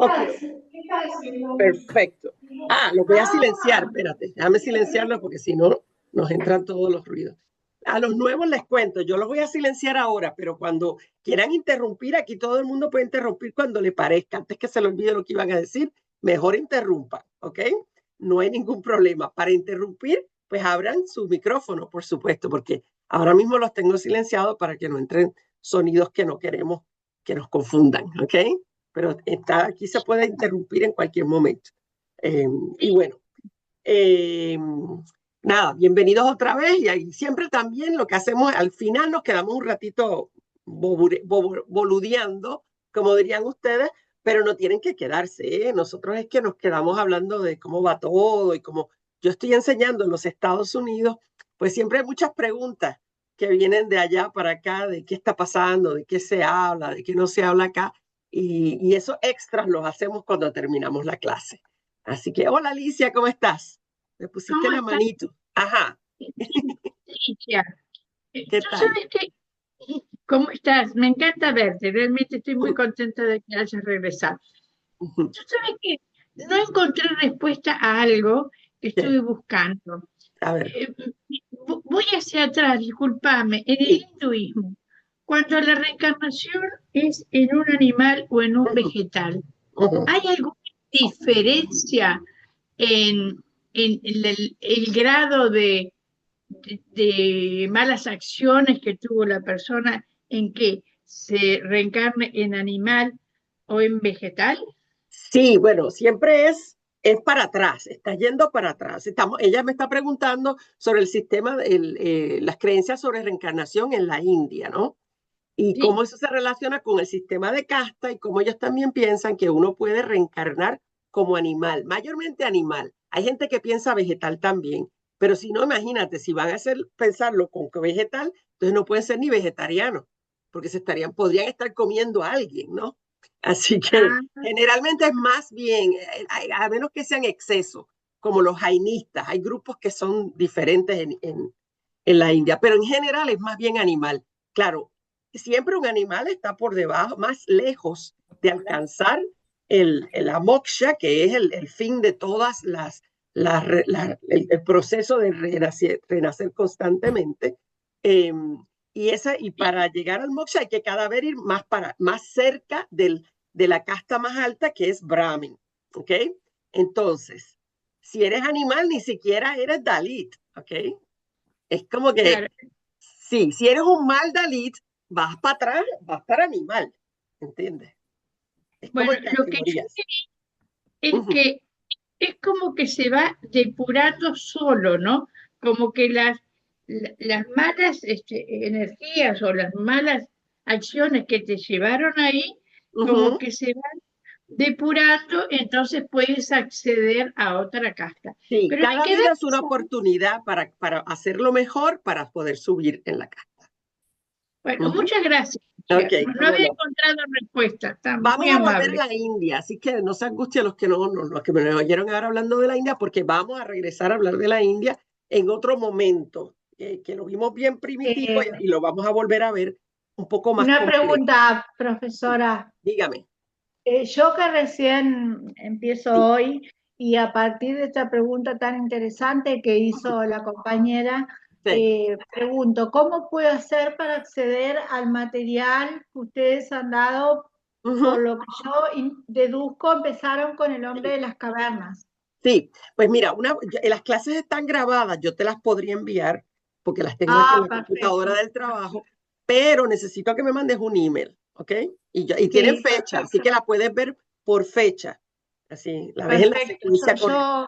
Ok, perfecto. Lo voy a silenciar, espérate, déjame silenciarlo porque si no nos entran todos los ruidos. A los nuevos les cuento, yo los voy a silenciar ahora, pero cuando quieran interrumpir, aquí todo el mundo puede interrumpir cuando le parezca. Antes que se le olvide lo que iban a decir, mejor interrumpa, ¿ok? No hay ningún problema. Para interrumpir, pues abran su micrófono, por supuesto, porque ahora mismo los tengo silenciados para que no entren sonidos que no queremos que nos confundan, ¿ok? Pero aquí se puede interrumpir en cualquier momento. Y bueno, eh, nada, bienvenidos otra vez y ahí siempre también lo que hacemos al final nos quedamos un ratito boludeando, como dirían ustedes, pero no tienen que quedarse, ¿eh? Nosotros es que nos quedamos hablando de cómo va todo y como yo estoy enseñando en los Estados Unidos, pues siempre hay muchas preguntas que vienen de allá para acá, de qué está pasando, de qué se habla, de qué no se habla acá, y esos extras los hacemos cuando terminamos la clase. Así que, hola Alicia, ¿cómo estás? Me pusiste ¿Cómo la estás, manito. Ajá, Alicia? ¿qué Tú tal? sabes que, ¿cómo estás? Me encanta verte, realmente estoy muy contenta de que hayas regresado. Tú sabes que no encontré respuesta a algo que ¿Qué? estuve buscando. A ver, Eh, Voy hacia atrás, discúlpame, en el sí. hinduismo, cuando la reencarnación es en un animal o en un Ujú, vegetal, ujú. ¿hay alguna diferencia en el grado de malas acciones que tuvo la persona en que se reencarne en animal o en vegetal? Sí, bueno, siempre es para atrás, está yendo para atrás. Ella me está preguntando sobre el sistema, las creencias sobre reencarnación en la India, ¿no? Y cómo Sí. eso se relaciona con el sistema de casta y cómo ellos también piensan que uno puede reencarnar como animal, mayormente animal. Hay gente que piensa vegetal también, pero si no, imagínate, si van a pensarlo con que vegetal, entonces no pueden ser ni vegetarianos, porque podrían estar comiendo a alguien, ¿no? Así que Ah, generalmente es más bien, a menos que sean excesos, como los jainistas, hay grupos que son diferentes en la India, pero en general es más bien animal. Claro, siempre un animal está por debajo, más lejos de alcanzar la moksha, que es el fin de todas el proceso de renacer constantemente. Eh, y para llegar al moksha hay que cada vez ir más cerca de la casta más alta, que es Brahmin. ¿Ok? Entonces, si eres animal, ni siquiera eres Dalit. ¿Ok? Es como que claro. sí, si eres un mal Dalit, vas para atrás, vas para animal, ¿entiendes? Es como Bueno, en lo que yo categorías. sé es Ujú. que es como que se va depurando solo, ¿no? Como que las malas energías o las malas acciones que te llevaron ahí, como Ujú. que se van depurando, entonces puedes acceder a otra casta. Sí, Pero me cada queda vida es una pensando, oportunidad para hacerlo mejor, para poder subir en la casa. bueno, Ujú. muchas gracias. Ok, No cómo había no. encontrado respuesta, está Vamos muy a volver a amable. la India, así que no se angustien los que me oyeron ahora hablando de la India, porque vamos a regresar a hablar de la India en otro momento, que lo vimos bien primitivo Eh, y lo vamos a volver a ver un poco más una complejo. pregunta, profesora. Dígame. Yo que recién empiezo Sí. hoy y a partir de esta pregunta tan interesante que hizo la compañera, Sí. pregunto, ¿cómo puedo hacer para acceder al material que ustedes han dado? Por Ujú. lo que yo deduzco, empezaron con el hombre Sí, de las cavernas. sí. Pues mira, las clases están grabadas, yo te las podría enviar porque las tengo aquí en Ah, la computadora perfecto. del trabajo, pero necesito que me mandes un email, ¿ok? Y tienen Sí, fecha, así perfecto. que la puedes ver por fecha, así, la ves en la Perfecto. secuencia correcta. Yo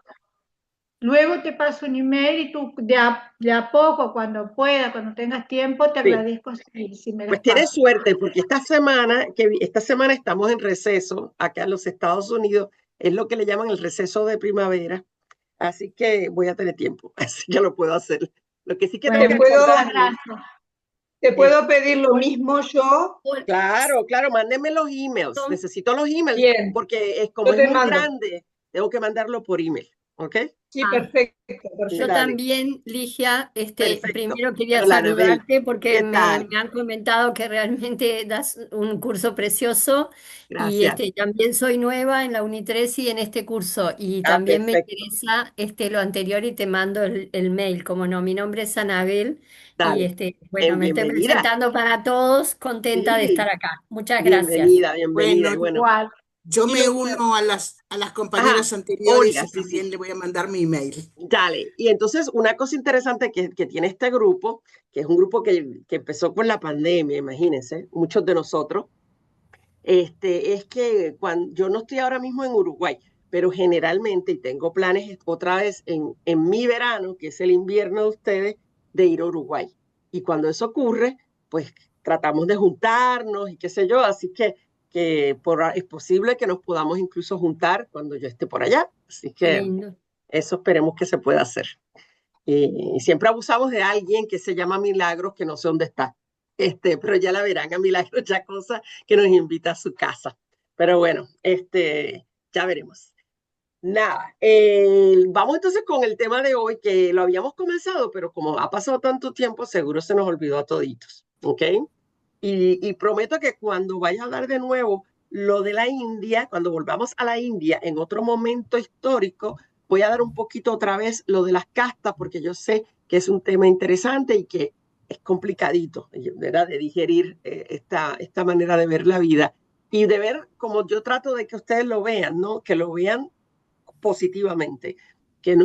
luego te paso un email y tú de a poco, cuando pueda, cuando tengas tiempo, te Sí, agradezco si me pues las tienes pasas. suerte porque esta semana estamos en receso acá en los Estados Unidos, es lo que le llaman el receso de primavera, así que voy a tener tiempo, así que lo puedo hacer. Lo que sí que tengo Bueno, que Te puedo, muchas recordarle gracias. te es, puedo pedir lo mismo yo. claro, claro, mándenme los emails, necesito los emails Bien, porque como yo es te muy mando. grande, tengo que mandarlo por email. ¿ok? Sí, Ah, perfecto, yo perfecto. Dale, también, Ligia, perfecto. primero quería Hola, Anabel, saludarte porque ¿qué tal? me han comentado que realmente das un curso precioso y Gracias. también soy nueva en la Unitresi en este curso y Ah, también me perfecto. interesa lo anterior y te mando el mail, como no, mi nombre es Anabel y Dale. bueno, me estoy Bienvenida. presentando para todos, contenta de estar Sí, acá. Muchas gracias. bienvenida, bienvenida. Bueno, Y bueno, Igual. yo y me lo, uno a las ajá, compañeras anteriores Olga, y sí, sí. también le voy a mandar mi email. Dale. Y entonces una cosa interesante que tiene este grupo, que es un grupo que empezó con la pandemia, imagínense, muchos de nosotros, es que cuando yo no estoy ahora mismo en Uruguay, pero generalmente, y tengo planes otra vez en mi verano, que es el invierno de ustedes, de ir a Uruguay. Y cuando eso ocurre, pues tratamos de juntarnos y qué sé yo, así que es posible que nos podamos incluso juntar cuando yo esté por allá. Así Qué que lindo. eso esperemos que se pueda hacer. Y siempre abusamos de alguien que se llama Milagros, que no sé dónde está. Pero ya la verán a Milagros, ya cosa que nos invita a su casa. Pero bueno, ya veremos. Nada, vamos entonces con el tema de hoy, que lo habíamos comenzado, pero como ha pasado tanto tiempo, seguro se nos olvidó a toditos, ¿ok? Y prometo que cuando vaya a hablar de nuevo lo de la India, cuando volvamos a la India en otro momento histórico, voy a dar un poquito otra vez lo de las castas, porque yo sé que es un tema interesante y que es complicadito, ¿verdad? De digerir esta manera de ver la vida y de ver como yo trato de que ustedes lo vean, ¿no? Que lo vean positivamente, que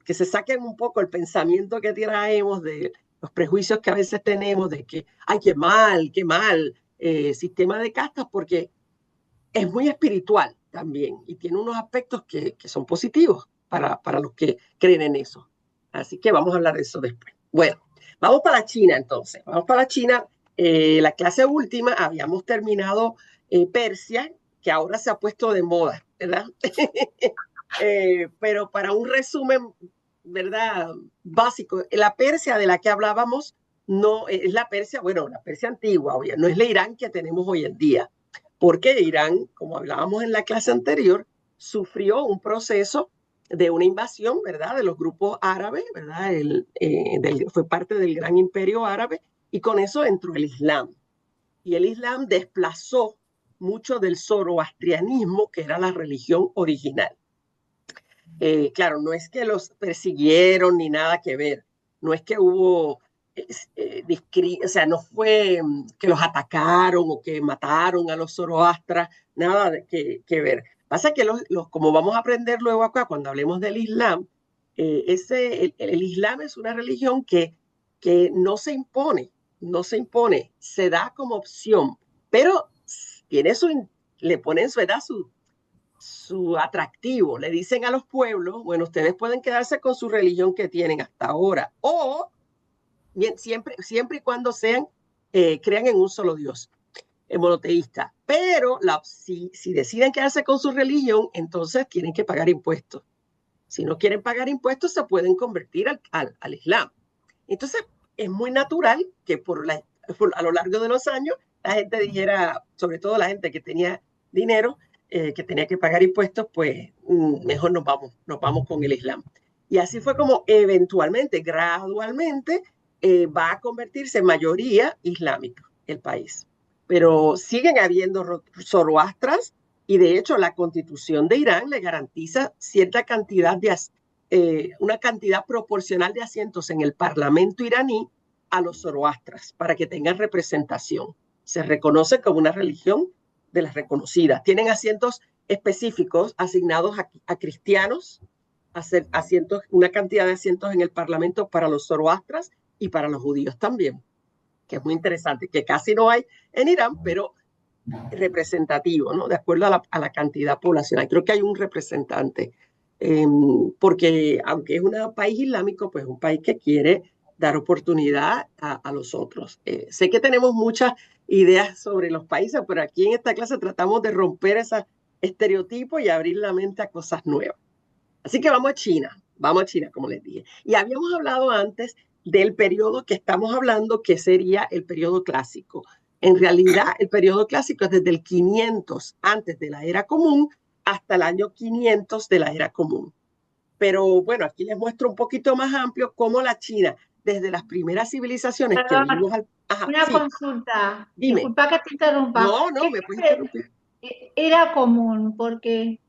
que se saquen un poco el pensamiento que traemos de los prejuicios que a veces tenemos de que, ay, qué mal, sistema de castas, porque es muy espiritual también y tiene unos aspectos que son positivos para los que creen en eso. Así que vamos a hablar de eso después. Bueno, vamos para China entonces. Vamos para China. La clase última habíamos terminado Persia, que ahora se ha puesto de moda, ¿verdad? Pero para un resumen, ¿verdad? Básico, la Persia de la que hablábamos no es la Persia, bueno, la Persia antigua, no es la Irán que tenemos hoy en día, porque Irán, como hablábamos en la clase anterior, sufrió un proceso de una invasión, ¿verdad? De los grupos árabes, ¿verdad? Fue parte del gran imperio árabe y con eso entró el Islam. Y el Islam desplazó mucho del zoroastrianismo, que era la religión original. Claro, no es que los persiguieron ni nada que ver, no es que hubo, o sea, no fue que los atacaron o que mataron a los zoroastras, nada que ver. Pasa que como vamos a aprender luego acá cuando hablemos del Islam, el Islam es una religión que no se impone, no se impone, se da como opción, pero tiene le ponen su edad, su atractivo. Le dicen a los pueblos, bueno, ustedes pueden quedarse con su religión que tienen hasta ahora, o bien, siempre y cuando crean en un solo Dios, monoteísta. Pero si deciden quedarse con su religión, entonces tienen que pagar impuestos. Si no quieren pagar impuestos, se pueden convertir al Islam. Entonces, es muy natural que a lo largo de los años la gente dijera, sobre todo la gente que tenía dinero, que tenía que pagar impuestos, pues mejor nos vamos con el Islam. Y así fue como eventualmente, gradualmente, va a convertirse en mayoría islámica el país. Pero siguen habiendo zoroastras y de hecho la constitución de Irán le garantiza cierta cantidad una cantidad proporcional de asientos en el parlamento iraní a los zoroastras para que tengan representación. Se reconoce como una religión de las reconocidas. Tienen asientos específicos asignados a cristianos, una cantidad de asientos en el parlamento para los zoroastras y para los judíos también, que es muy interesante, que casi no hay en Irán, pero representativo, ¿no? De acuerdo a la cantidad poblacional. Creo que hay un representante, porque aunque es un país islámico, pues es un país que quiere dar oportunidad a los otros. Sé que tenemos muchas ideas sobre los países, pero aquí en esta clase tratamos de romper esos estereotipos y abrir la mente a cosas nuevas. Así que vamos a China, como les dije. Y habíamos hablado antes del periodo que estamos hablando, que sería el periodo clásico. En realidad, el periodo clásico es desde el 500 antes de la era común hasta el año 500 de la era común. Pero bueno, aquí les muestro un poquito más amplio cómo la China, desde las primeras civilizaciones que Perdón, vimos al... Ajá, una sí, consulta. dime. Disculpa que te interrumpa. No, no, ¿Qué me puedes interrumpir. era común? Porque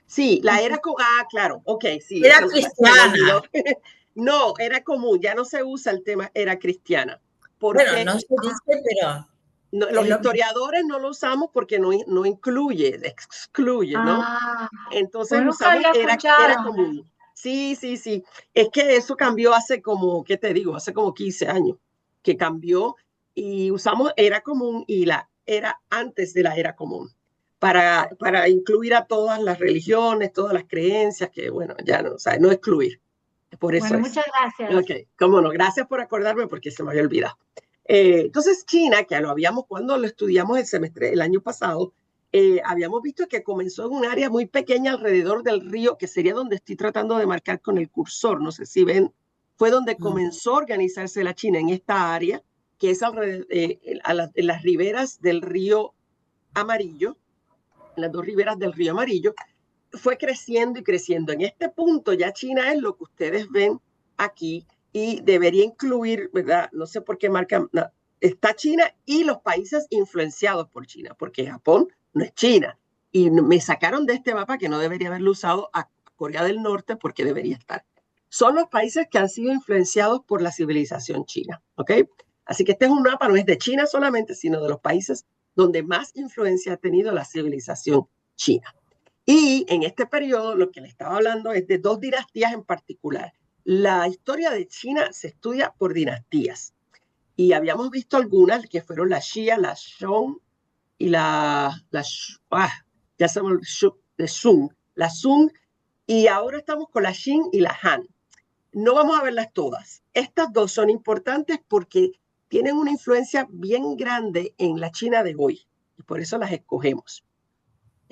Sí, claro, ok, sí, Era se me olvidó. cristiana. No, era común, ya no se usa el tema era cristiana, Bueno, porque no se dice, pero los es lo mismo. historiadores no lo usamos porque no incluye, excluye, ¿no? ah, Entonces pues nunca usamos había era escuchado. común. Sí, sí, sí. Es que eso cambió hace como, ¿qué te digo? Hace como 15 años que cambió y usamos era común y la era antes de la era común para incluir a todas las religiones, todas las creencias, que bueno, ya no, o sea, no excluir. Por eso Bueno, es. muchas gracias. Ok, cómo no, gracias por acordarme porque se me había olvidado. Entonces, China, que lo habíamos cuando lo estudiamos el año pasado, habíamos visto que comenzó en un área muy pequeña alrededor del río, que sería donde estoy tratando de marcar con el cursor, no sé si ven, fue donde comenzó a organizarse la China, en esta área, que es en las riberas del río Amarillo, en las dos riberas del río Amarillo, fue creciendo y creciendo. En este punto ya China es lo que ustedes ven aquí y debería incluir, ¿verdad? No sé por qué marca, no, está China y los países influenciados por China, porque Japón no es China. Y me sacaron de este mapa que no debería haberlo usado a Corea del Norte porque debería estar. Son los países que han sido influenciados por la civilización china, ¿ok? Así que este es un mapa, no es de China solamente, sino de los países donde más influencia ha tenido la civilización china. Y en este periodo lo que le estaba hablando es de dos dinastías en particular. La historia de China se estudia por dinastías y habíamos visto algunas que fueron la Xia, la Song y ya se me de Sung, la Sung, y ahora estamos con la Qing y la Han. No vamos a verlas todas. Estas dos son importantes porque tienen una influencia bien grande en la China de hoy y por eso las escogemos.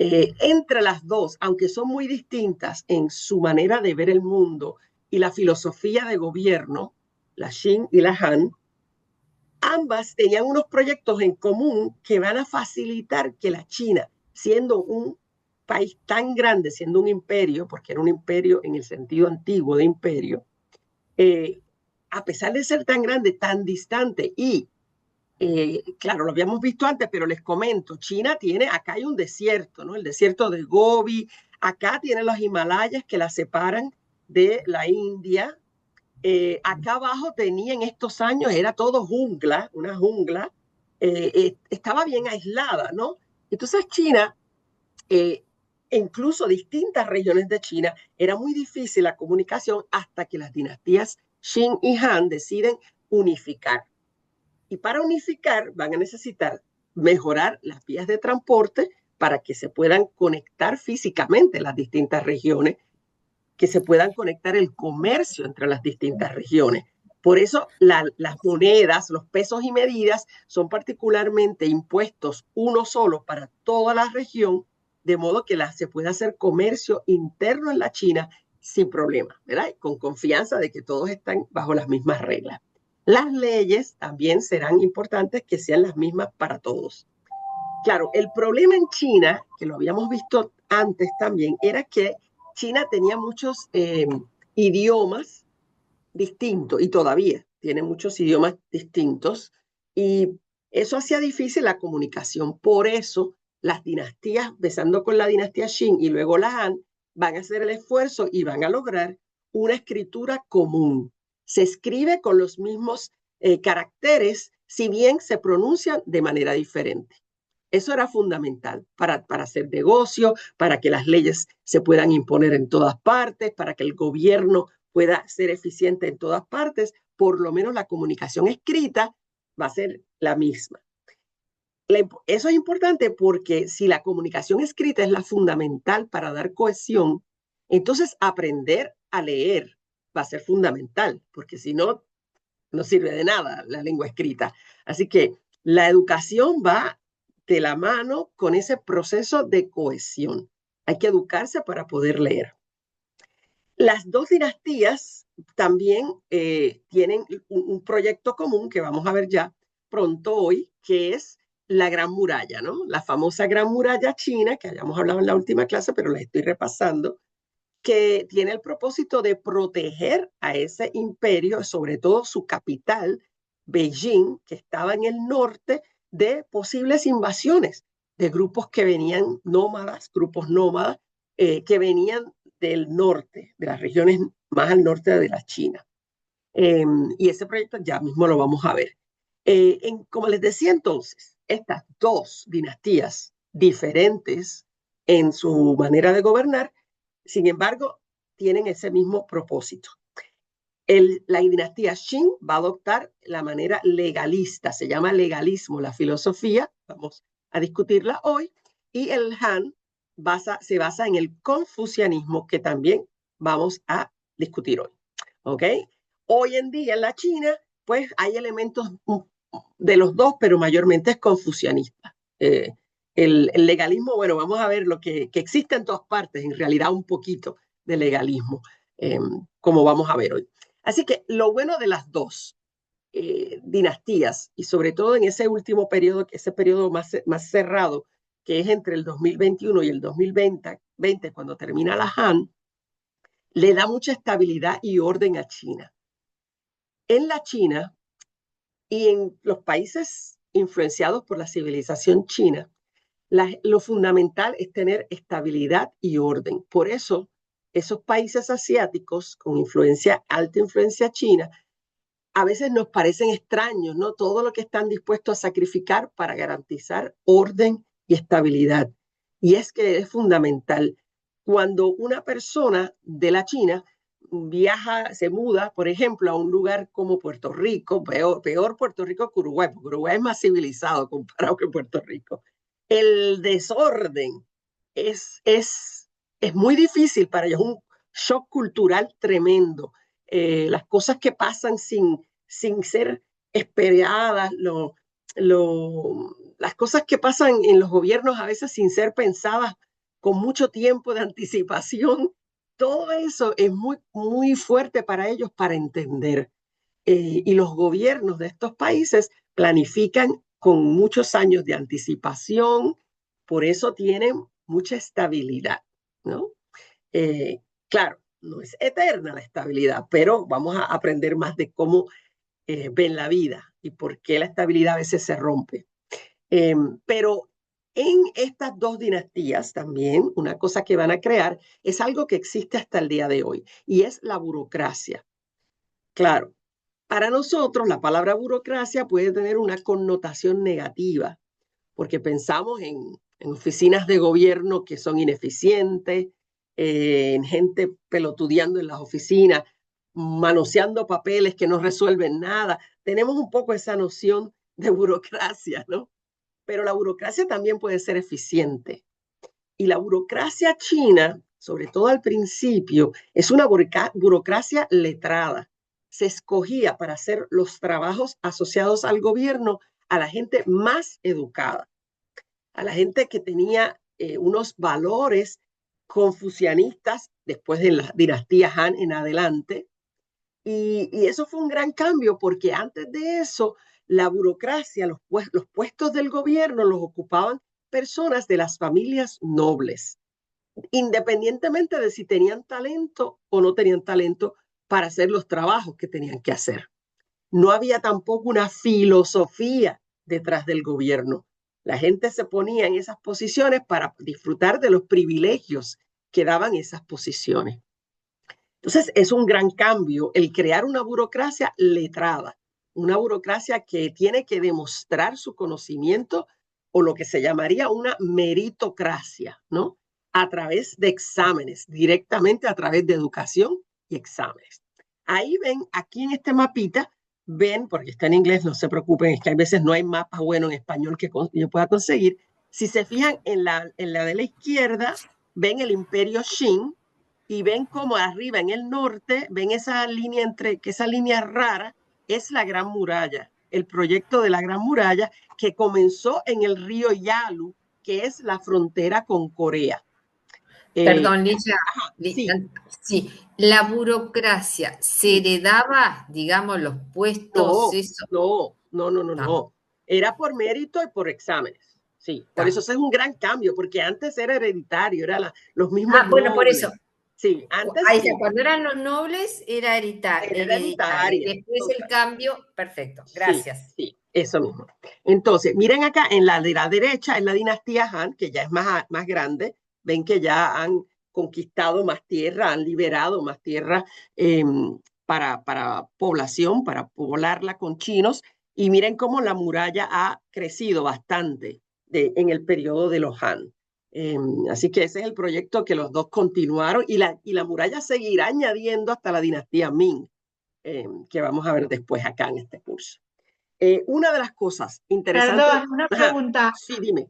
Entre las dos, aunque son muy distintas en su manera de ver el mundo y la filosofía de gobierno, la Qing y la Han, ambas tenían unos proyectos en común que van a facilitar que la China, siendo un país tan grande, siendo un imperio, porque era un imperio en el sentido antiguo de imperio, a pesar de ser tan grande, tan distante y claro, lo habíamos visto antes, pero les comento, China tiene, acá hay un desierto, ¿no? El desierto de Gobi, acá tiene los Himalayas que la separan de la India. Acá abajo tenía en estos años, era todo jungla, una jungla, estaba bien aislada, ¿no? Entonces China, incluso distintas regiones de China, era muy difícil la comunicación hasta que las dinastías Qing y Han deciden unificar. Y para unificar van a necesitar mejorar las vías de transporte para que se puedan conectar físicamente las distintas regiones, que se puedan conectar el comercio entre las distintas regiones. Por eso las monedas, los pesos y medidas son particularmente impuestos uno solo para toda la región, de modo que se pueda hacer comercio interno en la China sin problema, ¿verdad? Con confianza de que todos están bajo las mismas reglas. Las leyes también serán importantes que sean las mismas para todos. Claro, el problema en China, que lo habíamos visto antes también, era que China tenía muchos idiomas distintos y todavía tiene muchos idiomas distintos y eso hacía difícil la comunicación. Por eso las dinastías, empezando con la dinastía Qing y luego la Han, van a hacer el esfuerzo y van a lograr una escritura común. Se escribe con los mismos caracteres, si bien se pronuncian de manera diferente. Eso era fundamental para hacer negocio, para que las leyes se puedan imponer en todas partes, para que el gobierno pueda ser eficiente en todas partes. Por lo menos la comunicación escrita va a ser la misma. Eso es importante porque si la comunicación escrita es la fundamental para dar cohesión, entonces aprender a leer va a ser fundamental, porque si no, no sirve de nada la lengua escrita. Así que la educación va de la mano con ese proceso de cohesión. Hay que educarse para poder leer. Las dos dinastías también tienen un proyecto común que vamos a ver ya pronto hoy, que es la Gran Muralla, ¿no? La famosa Gran Muralla china, que habíamos hablado en la última clase, pero la estoy repasando. que tiene el propósito de proteger a ese imperio, sobre todo su capital, Beijing, que estaba en el norte, de posibles invasiones de grupos que venían nómadas, grupos nómadas, que venían del norte, de las regiones más al norte de la China. Y ese proyecto ya mismo lo vamos a ver. Como les decía entonces, estas dos dinastías diferentes en su manera de gobernar, sin embargo, tienen ese mismo propósito. La dinastía Qing va a adoptar la manera legalista, se llama legalismo, la filosofía, vamos a discutirla hoy, y el Han se basa en el confucianismo, que también vamos a discutir hoy. ¿Ok? Hoy en día en la China, pues hay elementos de los dos, pero mayormente es confucianista. El legalismo, bueno, vamos a ver lo que existe en todas partes, en realidad un poquito de legalismo, como vamos a ver hoy. Así que lo bueno de las dos dinastías, y sobre todo en ese último periodo, ese periodo más cerrado, que es entre el 2021 y el 2020, cuando termina la Han, le da mucha estabilidad y orden a China. En la China y en los países influenciados por la civilización china, lo fundamental es tener estabilidad y orden. Por eso, esos países asiáticos con alta influencia china, a veces nos parecen extraños, ¿no? Todo lo que están dispuestos a sacrificar para garantizar orden y estabilidad. Y es que es fundamental. Cuando una persona de la China viaja, se muda, por ejemplo, a un lugar como Puerto Rico, peor Puerto Rico que Uruguay, porque Uruguay es más civilizado comparado con Puerto Rico. El desorden es muy difícil para ellos, un shock cultural tremendo. Las cosas que pasan sin ser esperadas, las cosas que pasan en los gobiernos a veces sin ser pensadas con mucho tiempo de anticipación, todo eso es muy, muy fuerte para ellos para entender. Y los gobiernos de estos países planifican con muchos años de anticipación, por eso tienen mucha estabilidad, ¿no? Claro, no es eterna la estabilidad, pero vamos a aprender más de cómo ven la vida y por qué la estabilidad a veces se rompe. Pero en estas dos dinastías también, una cosa que van a crear es algo que existe hasta el día de hoy, y es la burocracia. Claro, para nosotros la palabra burocracia puede tener una connotación negativa, porque pensamos en oficinas de gobierno que son ineficientes, en gente pelotudeando en las oficinas, manoseando papeles que no resuelven nada. Tenemos un poco esa noción de burocracia, ¿no? Pero la burocracia también puede ser eficiente. Y la burocracia china, sobre todo al principio, es una burocracia letrada. Se escogía para hacer los trabajos asociados al gobierno a la gente más educada, a la gente que tenía unos valores confucianistas después de la dinastía Han en adelante. Y eso fue un gran cambio porque antes de eso, la burocracia, los puestos del gobierno los ocupaban personas de las familias nobles, independientemente de si tenían talento o no tenían talento para hacer los trabajos que tenían que hacer. No había tampoco una filosofía detrás del gobierno. La gente se ponía en esas posiciones para disfrutar de los privilegios que daban esas posiciones. Entonces, es un gran cambio el crear una burocracia letrada, una burocracia que tiene que demostrar su conocimiento o lo que se llamaría una meritocracia, ¿no? A través de exámenes, directamente a través de educación y exámenes. Ahí ven, aquí en este mapita, ven, porque está en inglés, no se preocupen, es que a veces no hay mapa bueno en español que yo pueda conseguir. Si se fijan en la de la izquierda, ven el imperio Qing, y ven como arriba en el norte, ven esa línea que esa línea rara es la Gran Muralla, el proyecto de la Gran Muralla que comenzó en el río Yalu, que es la frontera con Corea. Perdón, Ligia, sí. Sí, la burocracia, ¿se heredaba, digamos, los puestos? No. Era por mérito y por exámenes. Sí, por eso es un gran cambio, porque antes era hereditario, era los mismos bueno, por nobles. eso. Sí, antes Ahí sí, está, cuando eran los nobles era hereditario. hereditaria. Después el cambio, perfecto, Sí, gracias. sí, eso mismo. Entonces, miren acá en la de la derecha, en la dinastía Han, que ya es más grande, ven que ya han conquistado más tierra, han liberado más tierra eh, para población, para poblarla con chinos, y miren cómo la muralla ha crecido bastante en el periodo de los Han. Eh, Así que ese es el proyecto que los dos continuaron y la muralla seguirá añadiendo hasta la dinastía Ming, que vamos a ver después acá en este curso. Una de las cosas interesantes, Perdón, una ajá, pregunta. sí, dime,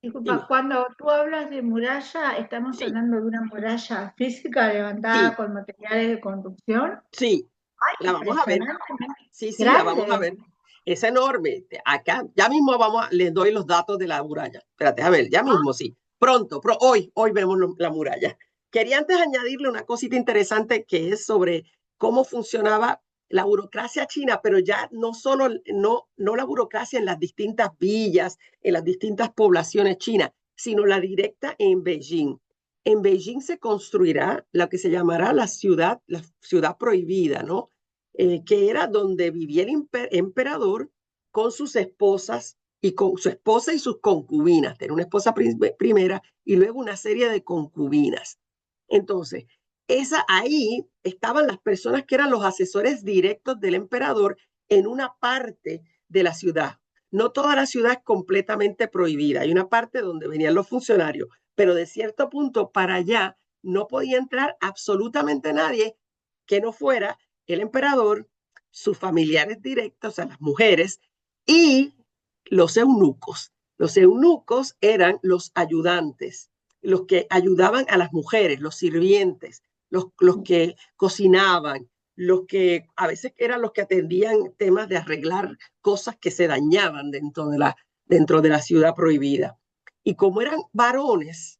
Disculpa, dime, cuando tú hablas de muralla, ¿estamos sí, hablando de una muralla física levantada sí, con materiales de construcción? sí, ¡Ay, la vamos a ver, impresionante! sí, la vamos a Grande. ver, es enorme, acá, ya mismo les doy los datos de la muralla, espérate, a ver, ya mismo, sí, pronto, hoy vemos la muralla. Quería antes añadirle una cosita interesante que es sobre cómo funcionaba la burocracia china, pero ya no solo, no la burocracia en las distintas villas, en las distintas poblaciones chinas, sino la directa en Beijing. En Beijing se construirá lo que se llamará la ciudad prohibida, ¿no? Que era donde vivía el emperador con sus esposas y con su esposa y sus concubinas. Tenía una esposa primera y luego una serie de concubinas. Entonces, ahí estaban las personas que eran los asesores directos del emperador en una parte de la ciudad. No toda la ciudad es completamente prohibida. Hay una parte donde venían los funcionarios, pero de cierto punto para allá no podía entrar absolutamente nadie que no fuera el emperador, sus familiares directos, o sea, las mujeres, y los eunucos. Los eunucos eran los ayudantes, los que ayudaban a las mujeres, los sirvientes, los que cocinaban, los que a veces eran los que atendían temas de arreglar cosas que se dañaban dentro de la ciudad prohibida. Y como eran varones,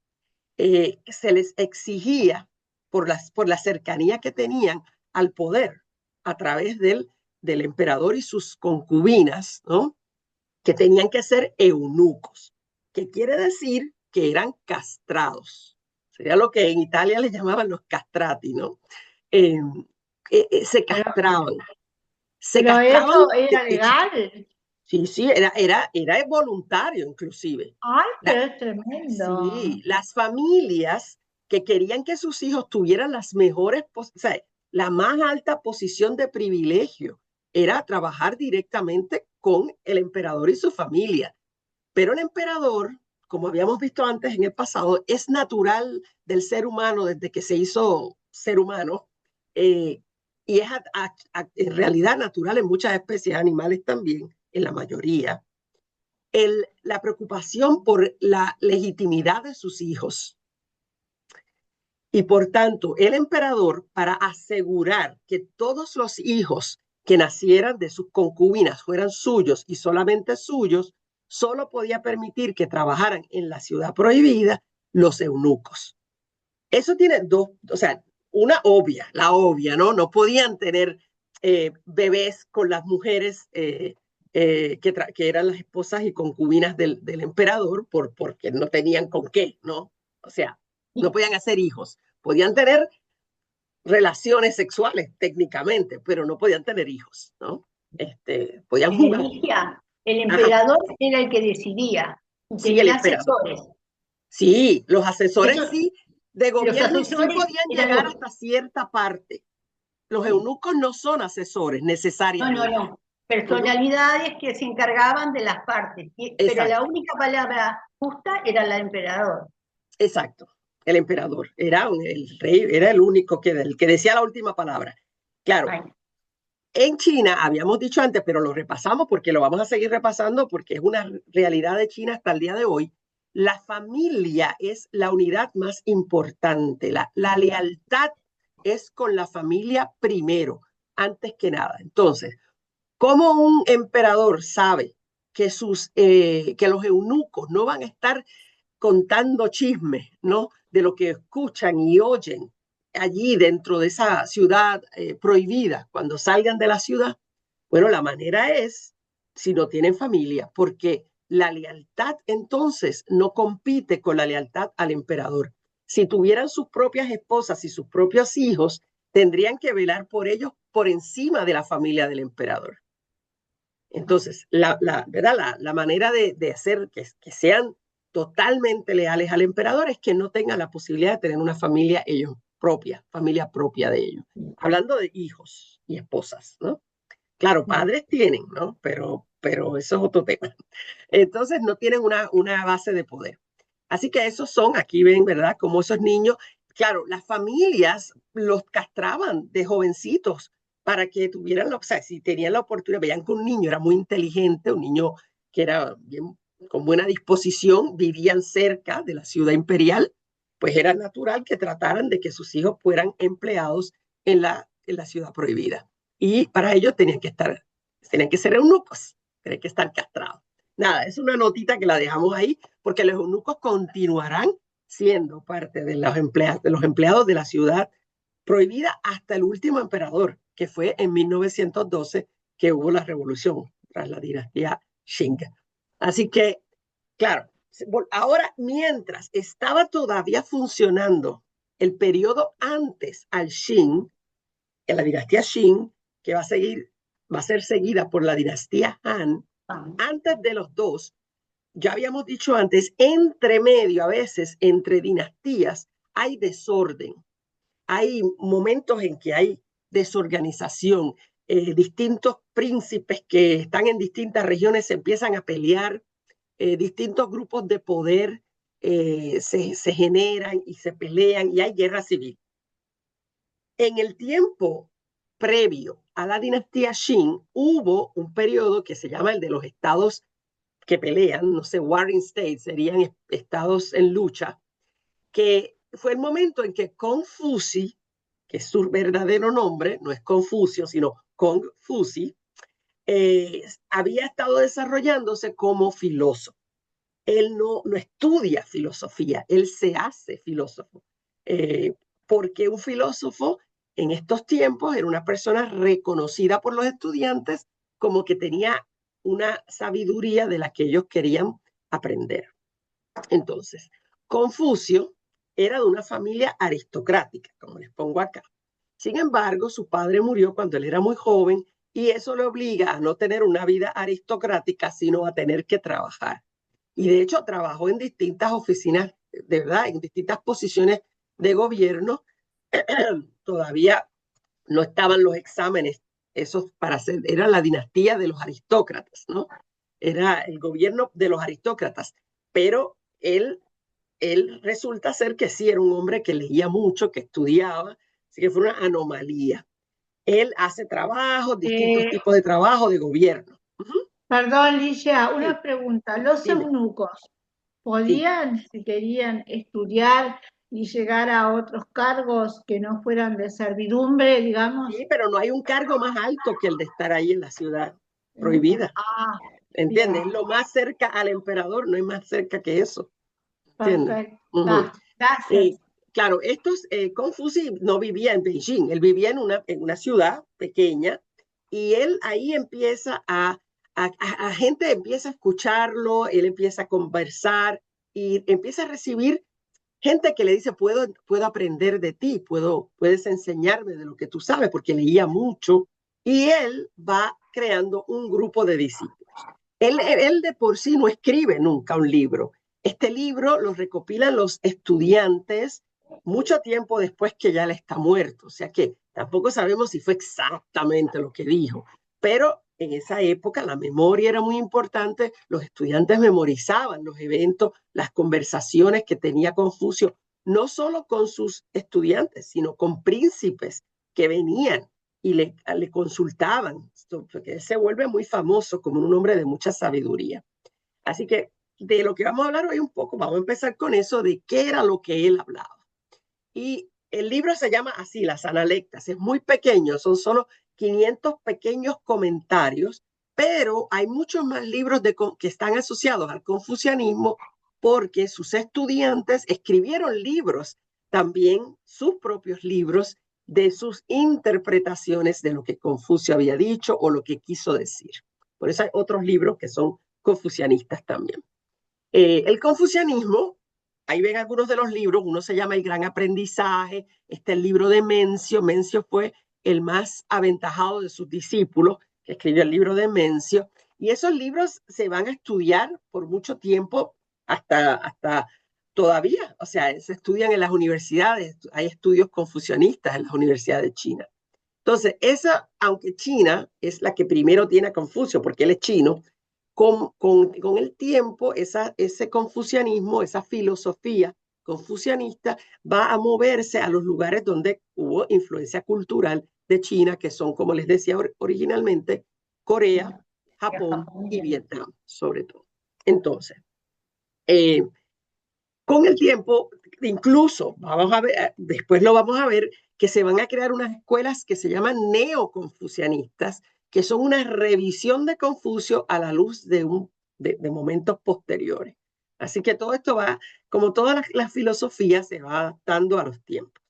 se les exigía por la cercanía que tenían al poder a través del emperador y sus concubinas, ¿no? Que tenían que ser eunucos, que quiere decir que eran castrados. Sería lo que en Italia le llamaban los castrati, ¿no? Eh, se Pero, castraban, se pero castraban eso era de chiquitos. legal. Sí, sí, era voluntario inclusive. Ay, La, pero es tremendo. Sí, las familias que querían que sus hijos tuvieran las mejores, o sea, la más alta posición de privilegio era trabajar directamente con el emperador y su familia. Pero el emperador, como habíamos visto antes en el pasado, es natural del ser humano desde que se hizo ser humano, eh, y es en realidad natural en muchas especies animales también, en la mayoría la preocupación por la legitimidad de sus hijos. Y por tanto, el emperador, para asegurar que todos los hijos que nacieran de sus concubinas fueran suyos y solamente suyos, solo podía permitir que trabajaran en la ciudad prohibida los eunucos. Eso tiene dos, o sea, la obvia, ¿no? No podían tener bebés con las mujeres que eran las esposas y concubinas del emperador porque no tenían con qué, ¿no? O sea, no podían hacer hijos. Podían tener relaciones sexuales técnicamente, pero no podían tener hijos, ¿no? Podían jugar. Elegía, el Ajá. emperador era el que decidía y Sí, el tenía emperador. asesores. Sí, los asesores Eso, sí, de los gobierno sí asesores podían eran llegar los... hasta cierta parte. Los eunucos no son asesores necesariamente. No, personalidades que se encargaban de las partes, pero la Exacto, única palabra justa era la del emperador. exacto. El emperador el rey, era el único el que decía la última palabra. Claro, Ay, en China, habíamos dicho antes, pero lo repasamos porque lo vamos a seguir repasando porque es una realidad de China hasta el día de hoy. La familia es la unidad más importante. La lealtad es con la familia primero, antes que nada. Entonces, ¿cómo un emperador sabe que los eunucos no van a estar contando chismes, ¿no? De lo que escuchan y oyen allí dentro de esa ciudad prohibida, cuando salgan de la ciudad? Bueno, la manera es si no tienen familia, porque la lealtad entonces no compite con la lealtad al emperador. si tuvieran sus propias esposas y sus propios hijos, tendrían que velar por ellos por encima de la familia del emperador. Entonces, ¿verdad? La manera de hacer que sean totalmente leales al emperador es que no tengan la posibilidad de tener una familia ellos propia, familia propia de ellos. Hablando de hijos y esposas, ¿no? Claro, padres tienen, ¿no? Pero eso es otro tema. Entonces, no tienen una base de poder. Así que esos son, aquí ven, ¿verdad? Como esos niños, claro, las familias los castraban de jovencitos para que tuvieran, o sea, si tenían la oportunidad, veían que un niño era muy inteligente, un niño que era bien, con buena disposición, vivían cerca de la ciudad imperial, pues era natural que trataran de que sus hijos fueran empleados en la ciudad prohibida. Y para ello tenían que ser eunucos, tenían que estar castrados. Nada, es una notita que la dejamos ahí, porque los eunucos continuarán siendo parte de los empleados de la ciudad prohibida hasta el último emperador, que fue en 1912 que hubo la revolución tras la dinastía Qing. Así que, claro, ahora mientras estaba todavía funcionando el periodo antes al Qing, en la dinastía Qing, que va a ser seguida por la dinastía Han, antes de los dos, ya habíamos dicho antes, entre medio, a veces, entre dinastías, hay desorden. Hay momentos en que hay desorganización. Distintos príncipes que están en distintas regiones se empiezan a pelear. Distintos grupos de poder se generan y se pelean y hay guerra civil. En el tiempo previo a la dinastía Qing, hubo un periodo que se llama el de los estados que pelean, no sé, warring states, serían estados en lucha, que fue el momento en que Confucio, que es su verdadero nombre, no es Confucio, sino Confucio, había estado desarrollándose como filósofo. Él no estudia filosofía, él se hace filósofo, porque un filósofo en estos tiempos era una persona reconocida por los estudiantes como que tenía una sabiduría de la que ellos querían aprender. Entonces, Confucio era de una familia aristocrática, como les pongo acá. Sin embargo, su padre murió cuando él era muy joven y eso le obliga a no tener una vida aristocrática, sino a tener que trabajar. Y de hecho trabajó en distintas oficinas, de verdad, en distintas posiciones de gobierno. Todavía no estaban los exámenes, esos para hacer, era la dinastía de los aristócratas, ¿no? Era el gobierno de los aristócratas, pero él resulta ser que sí era un hombre que leía mucho, que estudiaba, así que fue una anomalía. Él hace trabajos, distintos tipos de trabajo de gobierno. Perdón, Ligia, una Sí. pregunta. ¿Los Dime. eunucos podían, si querían, estudiar y llegar a otros cargos que no fueran de servidumbre, digamos? Sí, pero no hay un cargo más alto que el de estar ahí en la ciudad prohibida. Ah, ¿Entiendes? bien. Lo más cerca al emperador, no hay más cerca que eso. ¿Entiendes? Perfecto. Gracias. Claro, Confucio no vivía en Beijing, él vivía en una ciudad pequeña y él ahí empieza a gente empieza a escucharlo, él empieza a conversar y empieza a recibir gente que le dice, puedo aprender de ti, puedes enseñarme de lo que tú sabes, porque leía mucho y él va creando un grupo de discípulos. Él de por sí no escribe nunca un libro. Este libro lo recopilan los estudiantes mucho tiempo después que ya él está muerto. O sea que tampoco sabemos si fue exactamente lo que dijo. Pero en esa época la memoria era muy importante. Los estudiantes memorizaban los eventos, las conversaciones que tenía Confucio, no solo con sus estudiantes, sino con príncipes que venían y le consultaban, porque él se vuelve muy famoso como un hombre de mucha sabiduría. Así que de lo que vamos a hablar hoy un poco, vamos a empezar con eso de qué era lo que él hablaba. Y el libro se llama así, Las Analectas, es muy pequeño, son solo 500 pequeños comentarios, pero hay muchos más libros que están asociados al confucianismo porque sus estudiantes escribieron libros, también sus propios libros, de sus interpretaciones de lo que Confucio había dicho o lo que quiso decir. Por eso hay otros libros que son confucianistas también. El confucianismo, ahí ven algunos de los libros. Uno se llama El Gran Aprendizaje, está el libro de Mencio. Mencio fue el más aventajado de sus discípulos, que escribió el libro de Mencio. Y esos libros se van a estudiar por mucho tiempo, hasta todavía. O sea, se estudian en las universidades. Hay estudios confucianistas en las universidades de China. Entonces, aunque China es la que primero tiene a Confucio, porque él es chino, con el tiempo, ese confucianismo, esa filosofía confucianista va a moverse a los lugares donde hubo influencia cultural de China, que son, como les decía originalmente, Corea, Japón y Vietnam, sobre todo. Entonces, con el tiempo, incluso, vamos a ver, después lo vamos a ver, que se van a crear unas escuelas que se llaman neoconfucianistas, que son una revisión de Confucio a la luz de momentos posteriores. Así que todo esto va, como todas las filosofías, se va adaptando a los tiempos.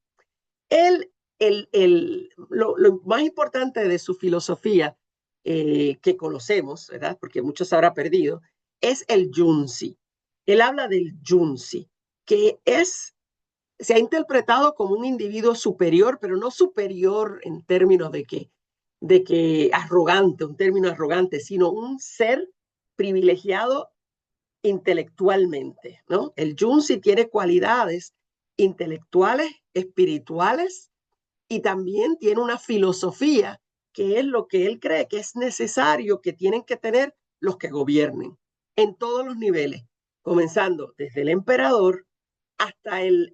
Lo más importante de su filosofía, que conocemos, ¿verdad? Porque muchos se habrá perdido, es el Junzi. Él habla del Junzi, que se ha interpretado como un individuo superior, pero no superior en términos de que arrogante, un término arrogante, sino un ser privilegiado intelectualmente, ¿no? El Junzi tiene cualidades intelectuales, espirituales, y también tiene una filosofía que es lo que él cree que es necesario que tienen que tener los que gobiernen en todos los niveles, comenzando desde el emperador hasta el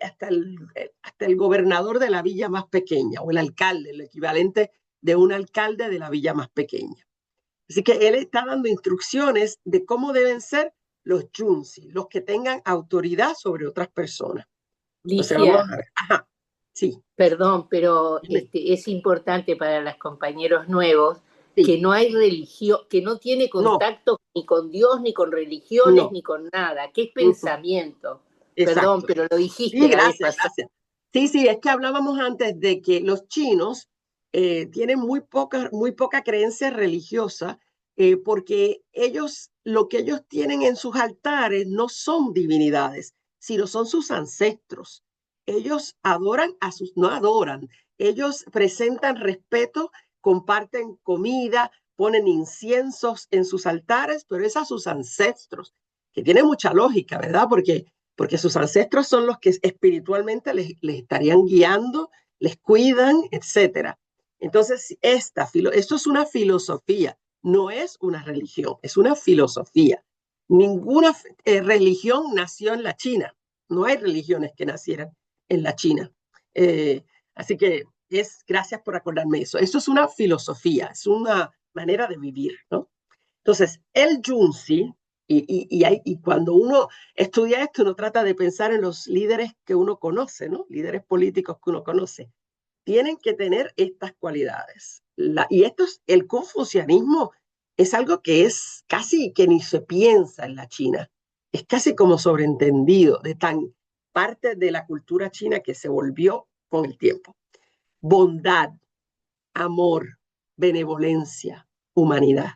gobernador de la villa más pequeña, o el alcalde, el equivalente de un alcalde de la villa más pequeña. Así que él está dando instrucciones de cómo deben ser los Junzi, los que tengan autoridad sobre otras personas. Entonces, Ligia, vamos a ver. Ajá, sí. perdón, pero Dime. es importante para los compañeros nuevos Sí. que no hay religión, que no tiene contacto ni con Dios, ni con religiones, No. ni con nada, que es pensamiento. Exacto. Perdón, pero lo dijiste Sí, la vez pasada. gracias. Sí, es que hablábamos antes de que los chinos tienen muy poca creencia religiosa, porque lo que ellos tienen en sus altares no son divinidades, sino son sus ancestros. Ellos no adoran, ellos presentan respeto, comparten comida, ponen inciensos en sus altares, pero es a sus ancestros, que tiene mucha lógica, ¿verdad? Porque sus ancestros son los que espiritualmente les estarían guiando, les cuidan, etc. Entonces, esto es una filosofía, no es una religión, es una filosofía. Ninguna religión nació en la China, no hay religiones que nacieran en la China. Así que gracias por acordarme eso. Eso es una filosofía, es una manera de vivir, ¿no? Entonces, el Junzi, y cuando uno estudia esto, uno trata de pensar en los líderes que uno conoce, ¿no? Líderes políticos que uno conoce. Tienen que tener estas cualidades. El confucianismo es algo que es casi que ni se piensa en la China. Es casi como sobreentendido de tan parte de la cultura china que se volvió con el tiempo. Bondad, amor, benevolencia, humanidad.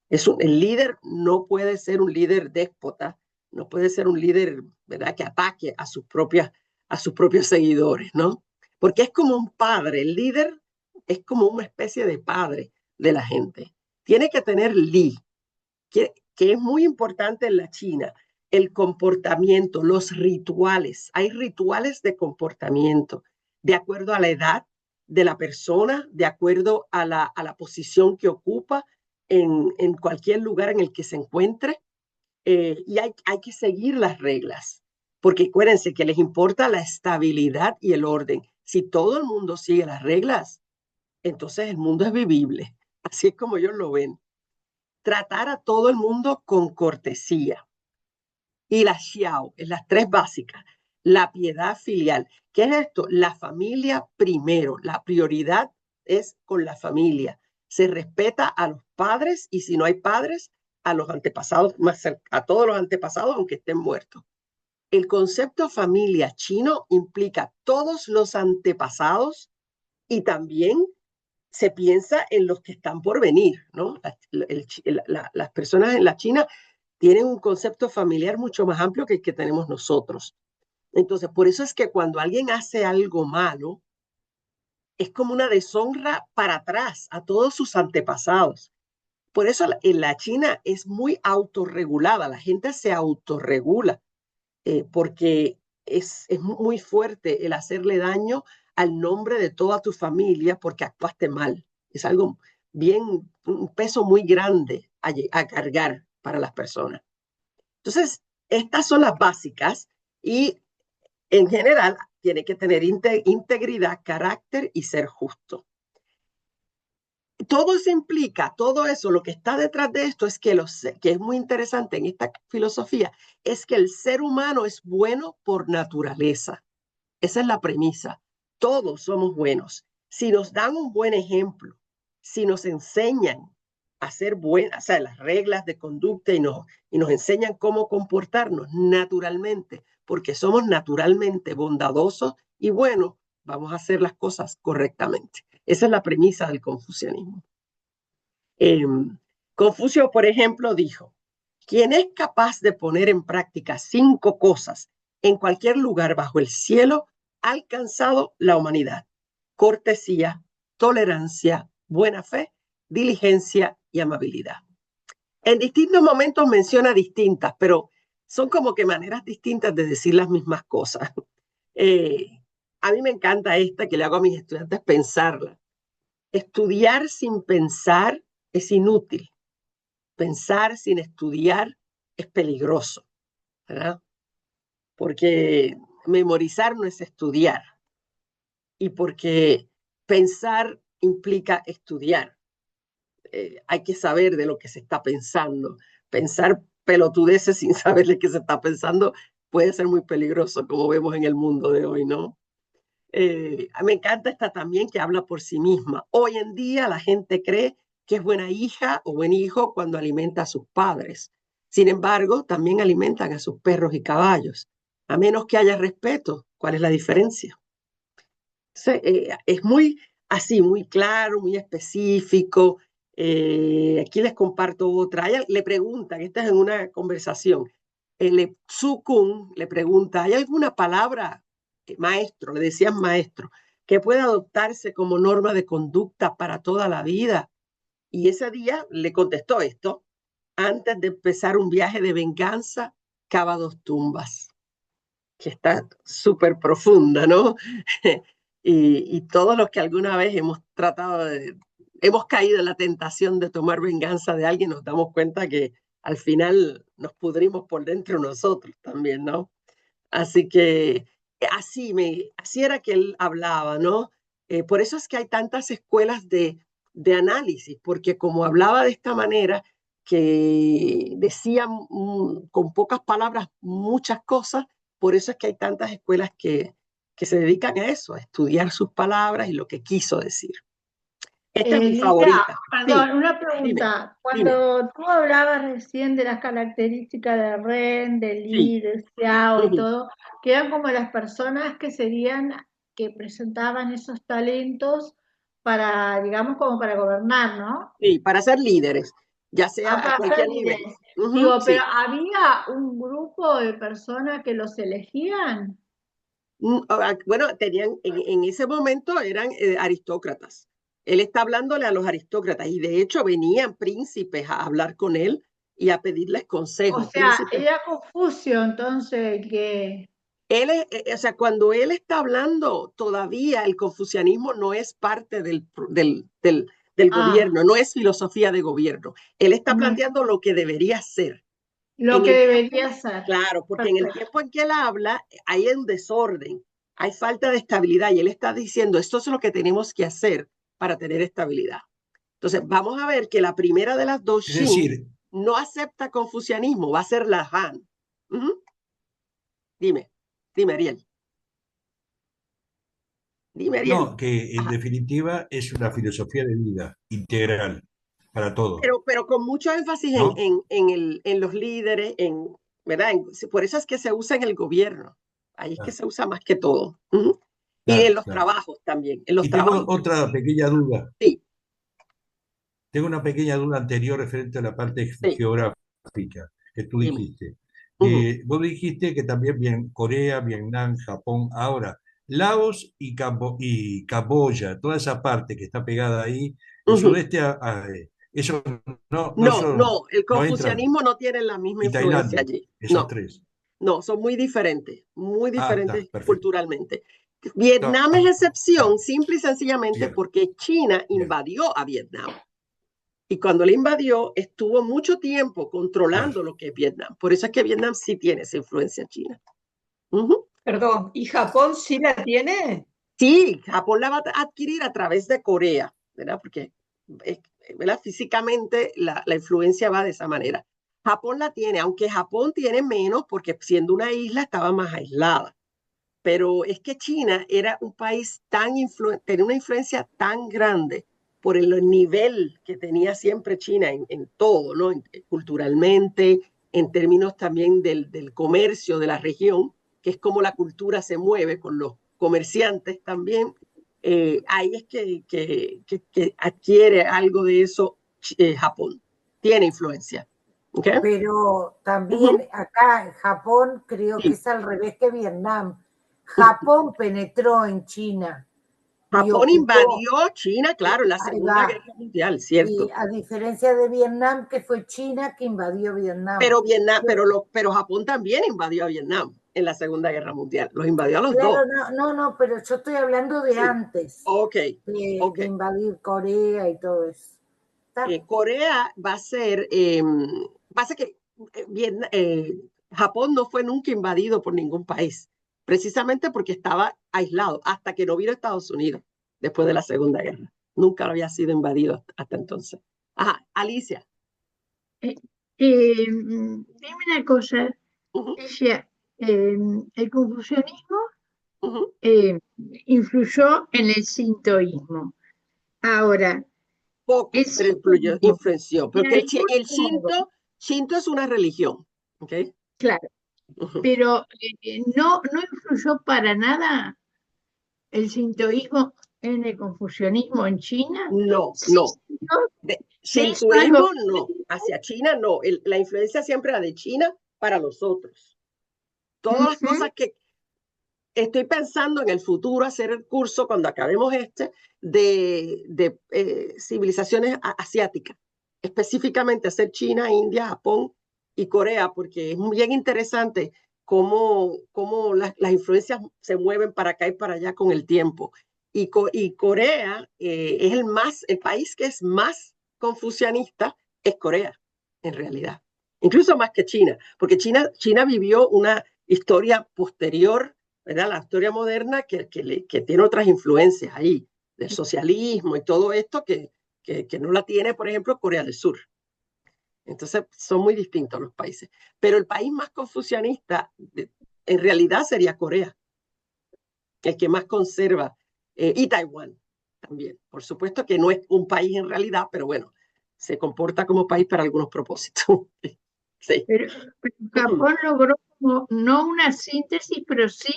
El líder no puede ser un líder déspota, no puede ser un líder, ¿verdad?, que ataque a sus propios seguidores, ¿no? Porque es como un padre, el líder es como una especie de padre de la gente. Tiene que tener li, que es muy importante en la China, el comportamiento, los rituales. Hay rituales de comportamiento de acuerdo a la edad de la persona, de acuerdo a la posición que ocupa en cualquier lugar en el que se encuentre, y hay que seguir las reglas, porque acuérdense que les importa la estabilidad y el orden. Si todo el mundo sigue las reglas, entonces el mundo es vivible, así es como ellos lo ven. Tratar a todo el mundo con cortesía. Y la xiao, es las tres básicas. La piedad filial. ¿Qué es esto? La familia primero, la prioridad es con la familia. Se respeta a los padres, y si no hay padres, a los antepasados, a todos los antepasados, aunque estén muertos. El concepto familia chino implica todos los antepasados, y también se piensa en los que están por venir, ¿no? Las personas en la China tienen un concepto familiar mucho más amplio que el que tenemos nosotros. Entonces, por eso es que cuando alguien hace algo malo, es como una deshonra para atrás a todos sus antepasados. Por eso en la China es muy autorregulada, la gente se autorregula, porque es muy fuerte el hacerle daño al nombre de toda tu familia porque actuaste mal. Es algo bien, un peso muy grande a cargar para las personas. Entonces, estas son las básicas y en general tiene que tener integridad, carácter y ser justo. Todo eso implica, todo eso, lo que está detrás de esto es que es muy interesante en esta filosofía, es que el ser humano es bueno por naturaleza. Esa es la premisa. Todos somos buenos. Si nos dan un buen ejemplo, si nos enseñan a ser buenas, o sea, las reglas de conducta y nos enseñan cómo comportarnos naturalmente, porque somos naturalmente bondadosos y buenos, vamos a hacer las cosas correctamente. Esa es la premisa del confucianismo. Confucio, por ejemplo, dijo, quien es capaz de poner en práctica 5 cosas en cualquier lugar bajo el cielo, ha alcanzado la humanidad: cortesía, tolerancia, buena fe, diligencia y amabilidad. En distintos momentos menciona distintas, pero son como que maneras distintas de decir las mismas cosas. A mí me encanta esta que le hago a mis estudiantes pensarla. Estudiar sin pensar es inútil. Pensar sin estudiar es peligroso, ¿verdad? Porque memorizar no es estudiar y porque pensar implica estudiar. Hay que saber de lo que se está pensando. Pensar pelotudeces sin saber de qué se está pensando puede ser muy peligroso, como vemos en el mundo de hoy, ¿no? Me encanta esta también que habla por sí misma. Hoy en día la gente cree que es buena hija o buen hijo cuando alimenta a sus padres. Sin embargo, también alimentan a sus perros y caballos. A menos que haya respeto, ¿cuál es la diferencia? Entonces, es muy así, muy claro, muy específico. Aquí les comparto otra. Ella le preguntan, esta es en una conversación, Tzu Kung le pregunta, ¿hay alguna palabra, maestro, le decían maestro, que pueda adoptarse como norma de conducta para toda la vida? Y ese día le contestó esto: antes de empezar un viaje de venganza, cava 2 tumbas, que está súper profunda, ¿no? Y todos los que alguna vez hemos caído en la tentación de tomar venganza de alguien, nos damos cuenta que al final nos pudrimos por dentro nosotros también, ¿no? Así que así era que él hablaba, ¿no? Por eso es que hay tantas escuelas de análisis, porque como hablaba de esta manera, que decía con pocas palabras muchas cosas, por eso es que hay tantas escuelas que se dedican a eso, a estudiar sus palabras y lo que quiso decir. Esta es mi Lina, favorita. perdón, Sí, una dime, pregunta. dime. Cuando tú hablabas recién de las características de Ren, de Sí. Li, de Xiao y Ujú. todo, que eran como las personas que presentaban esos talentos para, digamos, como para gobernar, ¿no? Sí, para ser líderes, ya sea a Para ser cualquier nivel. líderes. Ujú, Digo, pero sí. ¿había un grupo de personas que los elegían? Bueno, en ese momento eran aristócratas. Él está hablándole a los aristócratas y de hecho venían príncipes a hablar con él y a pedirles O consejos. sea, Príncipes. era Confucio entonces que... O sea, cuando él está hablando, todavía el confucianismo no es parte del Ah, gobierno, no es filosofía de gobierno. Él está ujú, planteando lo que debería ser. lo En que el tiempo, debería ser. claro, porque en el Perfecto. tiempo en que él habla, hay un desorden, hay falta de estabilidad y él está diciendo, esto es lo que tenemos que hacer para tener estabilidad. Entonces, vamos a ver que la primera de las dos, Es Shin, decir, no acepta confucianismo, va a ser la Han. Uh-huh. Dime, dime, Ariel. Dime, Ariel. no, que en Ajá. definitiva es una filosofía de vida integral para todo, Pero con mucho énfasis ¿no? en los líderes, ¿verdad? Por eso es que se usa en el gobierno. Ahí es que Ah, se usa más que todo. Uh-huh. Y en claro, los claro. trabajos también. En los Y tengo trabajos. otra pequeña duda. Sí, Tengo una pequeña duda anterior referente a la parte sí. geográfica. que tú Dime. dijiste. Ujú, Vos dijiste que también bien Corea, Vietnam, Japón, ahora Laos y Camboya, toda esa parte que está pegada ahí, el ujú. sudeste, eso No, no, el no entran, confucianismo no tiene la misma y influencia Tailandia, allí. esos No, tres. no, son muy Ah, está, diferentes perfecto. culturalmente. Está, Vietnam es excepción, está, simple y sencillamente bien, porque China bien, invadió a Vietnam. Y cuando le invadió, estuvo mucho tiempo claro. controlando lo que es Vietnam. Por eso es que Vietnam sí tiene esa influencia china. Ujú. Perdón, ¿y Japón sí la tiene? Sí, Japón la va a adquirir a través de Corea, ¿verdad? Porque ¿verdad? Físicamente la influencia va de esa manera. Japón la tiene, aunque Japón tiene menos porque siendo una isla estaba más aislada. Pero es que China era un país tenía una influencia tan grande por el nivel que tenía siempre China en todo, ¿no? Culturalmente, en términos también del comercio de la región, que es como la cultura se mueve con los comerciantes también. Ahí es que adquiere algo de eso Japón. Tiene influencia. ¿Okay? Pero Ujú. también acá en Japón creo que Sí. es al revés que Vietnam. Japón penetró en China y Japón ocupó, invadió China, claro, en la ahí Segunda va. Guerra Mundial, Y cierto. a diferencia de Vietnam, que fue China que invadió Vietnam. Pero Vietnam, pero Japón también invadió a Vietnam en la Segunda Guerra Mundial. Los invadió a los dos. Claro, no, pero yo estoy hablando de Sí. antes Ok, ok. de invadir Corea y todo eso. ¿Está? Corea va a ser que Vietnam, Japón no fue nunca invadido por ningún país, precisamente porque estaba aislado hasta que no vino Estados Unidos después de la Segunda Guerra. Nunca había sido invadido hasta entonces. Ajá, Alicia. Dime una cosa, Ujú, decía, el confucianismo ujú. eh, influyó en el sintoísmo. Ahora, el Poco, pero sintoísmo, influenció, de porque algún el modo, Shinto es una religión, ¿ok? claro, Ujú. pero no influyó para nada el sintoísmo en el confucianismo en China. No, Sí, no. se hizo algo Shintoísmo no, hacia China no. La influencia siempre era de China para los otros. Todas las ujú, cosas que estoy pensando en el futuro, hacer el curso cuando acabemos de civilizaciones asiáticas, específicamente hacer China, India, Japón y Corea, porque es muy bien interesante cómo las influencias se mueven para acá y para allá con el tiempo. Y Corea es el país que es más confucianista, es Corea, en realidad. Incluso más que China, porque China vivió una historia posterior, ¿verdad? La historia moderna que tiene otras influencias ahí, del socialismo y todo esto que no la tiene, por ejemplo, Corea del Sur. Entonces, son muy distintos los países. Pero el país más confucianista, en realidad, sería Corea, el que más conserva, y Taiwán también. Por supuesto que no es un país en realidad, pero bueno, se comporta como país para algunos propósitos. Sí. pero Japón logró como, no una síntesis, pero sí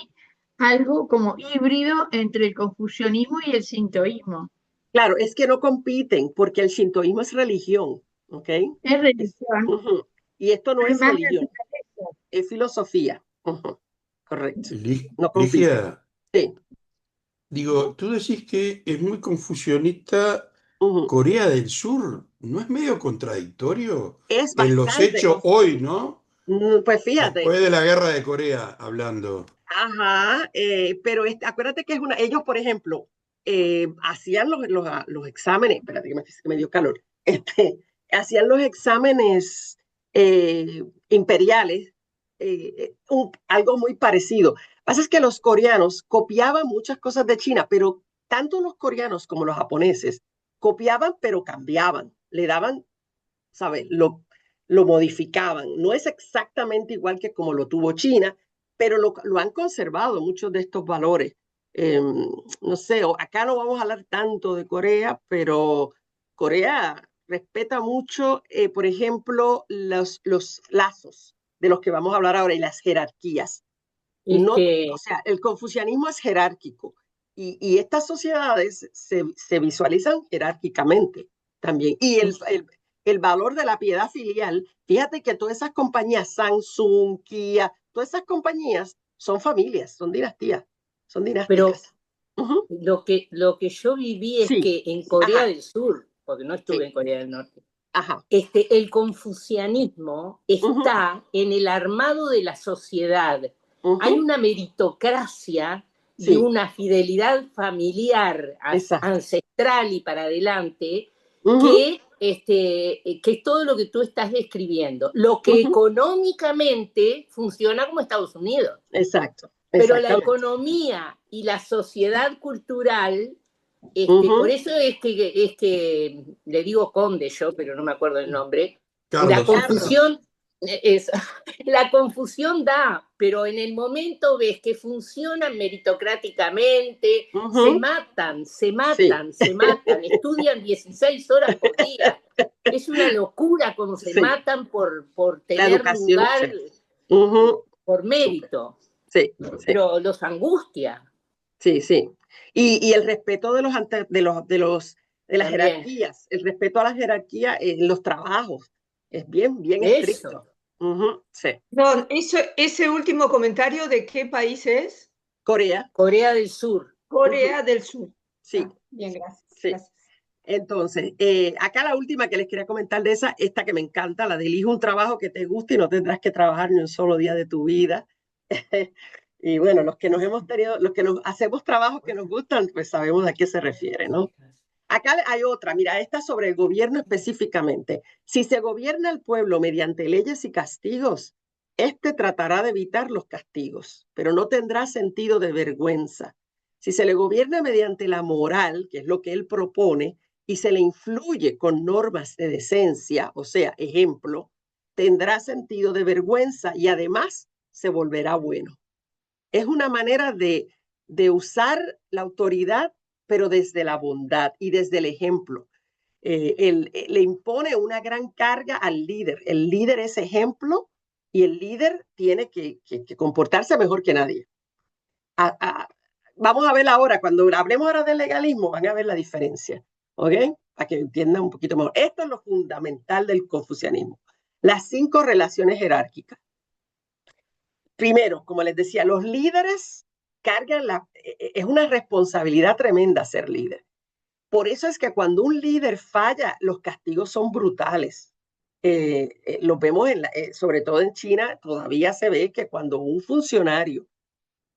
algo como híbrido entre el confucianismo y el sintoísmo. Claro, es que no compiten porque el shintoísmo es religión, ¿ok? Es Es- religión, ujú. Y esto no no es es más religión, naturaleza. es filosofía. Ujú. Correcto. No compiten. Ligia, Sí. digo, tú decís que es muy confusionista Ujú. Corea del Sur. ¿No es medio contradictorio Es en los bastante hechos hoy, confusionista. ¿no? Pues fíjate, Después de la guerra de Corea, hablando. ajá, pero acuérdate que ellos, por ejemplo, hacían los exámenes, espérate que me dio calor, hacían los exámenes imperiales, algo muy parecido. Lo que pasa es que los coreanos copiaban muchas cosas de China, pero tanto los coreanos como los japoneses copiaban, pero cambiaban, le daban, ¿sabes? Lo modificaban. No es exactamente igual que como lo tuvo China, pero lo han conservado muchos de estos valores. No sé, acá no vamos a hablar tanto de Corea, pero Corea respeta mucho, por ejemplo, los lazos de los que vamos a hablar ahora y las jerarquías. Es No, o que sea, el confucianismo es jerárquico y estas sociedades se visualizan jerárquicamente también. Y es- el valor de la piedad filial. Fíjate que todas esas compañías, Samsung, Kia, todas esas compañías son familias, son dinastías, son Pero dinásticas. lo que yo viví es Sí, que en Corea ajá, del Sur, porque no estuve sí, en Corea del Norte, ajá, el confucianismo está en el armado de la sociedad. Hay una meritocracia y sí, una fidelidad familiar exacto. ancestral y para adelante Ujú, que es todo lo que tú estás describiendo. Lo que ujú, económicamente funciona como Estados Unidos, exacto, pero la exactamente. economía y la sociedad cultural, Ujú, por eso es que le digo conde yo, pero no me acuerdo el nombre, la Carlos. confusión es, la confusión da, pero en el momento ves que funcionan meritocráticamente, se ujú, matan, se sí, matan, se matan, estudian 16 horas por día. Es una locura cómo se sí, matan por la tener educación, lugar sí. Ujú, por súper. mérito, Sí, sí, pero los angustia sí, sí. Y el respeto de de las también. jerarquías, el respeto a la jerarquía en los trabajos es bien, bien estricto. Eso. Ujú, sí. No, ese último comentario, ¿de qué país es? Corea. Corea del Sur. Ujú, Corea del Sur. sí, Ah, bien, gracias. sí. Gracias. Entonces, acá la última que les quería comentar de esta que me encanta, la de elige un trabajo que te guste y no tendrás que trabajar ni un solo día de tu vida. Y bueno, los que nos hemos tenido, los que nos hacemos trabajos que nos gustan, pues sabemos a qué se refiere, ¿no? Acá hay otra, mira, esta sobre el gobierno específicamente. Si se gobierna el pueblo mediante leyes y castigos, este tratará de evitar los castigos, pero no tendrá sentido de vergüenza. Si se le gobierna mediante la moral, que es lo que él propone, y se le influye con normas de decencia, o sea, ejemplo, tendrá sentido de vergüenza y además se volverá bueno. Es una manera de usar la autoridad, pero desde la bondad y desde el ejemplo. Le impone una gran carga al líder. El líder es ejemplo y el líder tiene que comportarse mejor que nadie. A, a, vamos a ver ahora, cuando hablemos ahora del legalismo, van a ver la diferencia, ¿ok? Para que entiendan un poquito mejor. Esto es lo fundamental del confucianismo. Las 5 relaciones jerárquicas. Primero, como les decía, los líderes cargan es una responsabilidad tremenda ser líder. Por eso es que cuando un líder falla, los castigos son brutales. Lo vemos sobre todo en China, todavía se ve que cuando un funcionario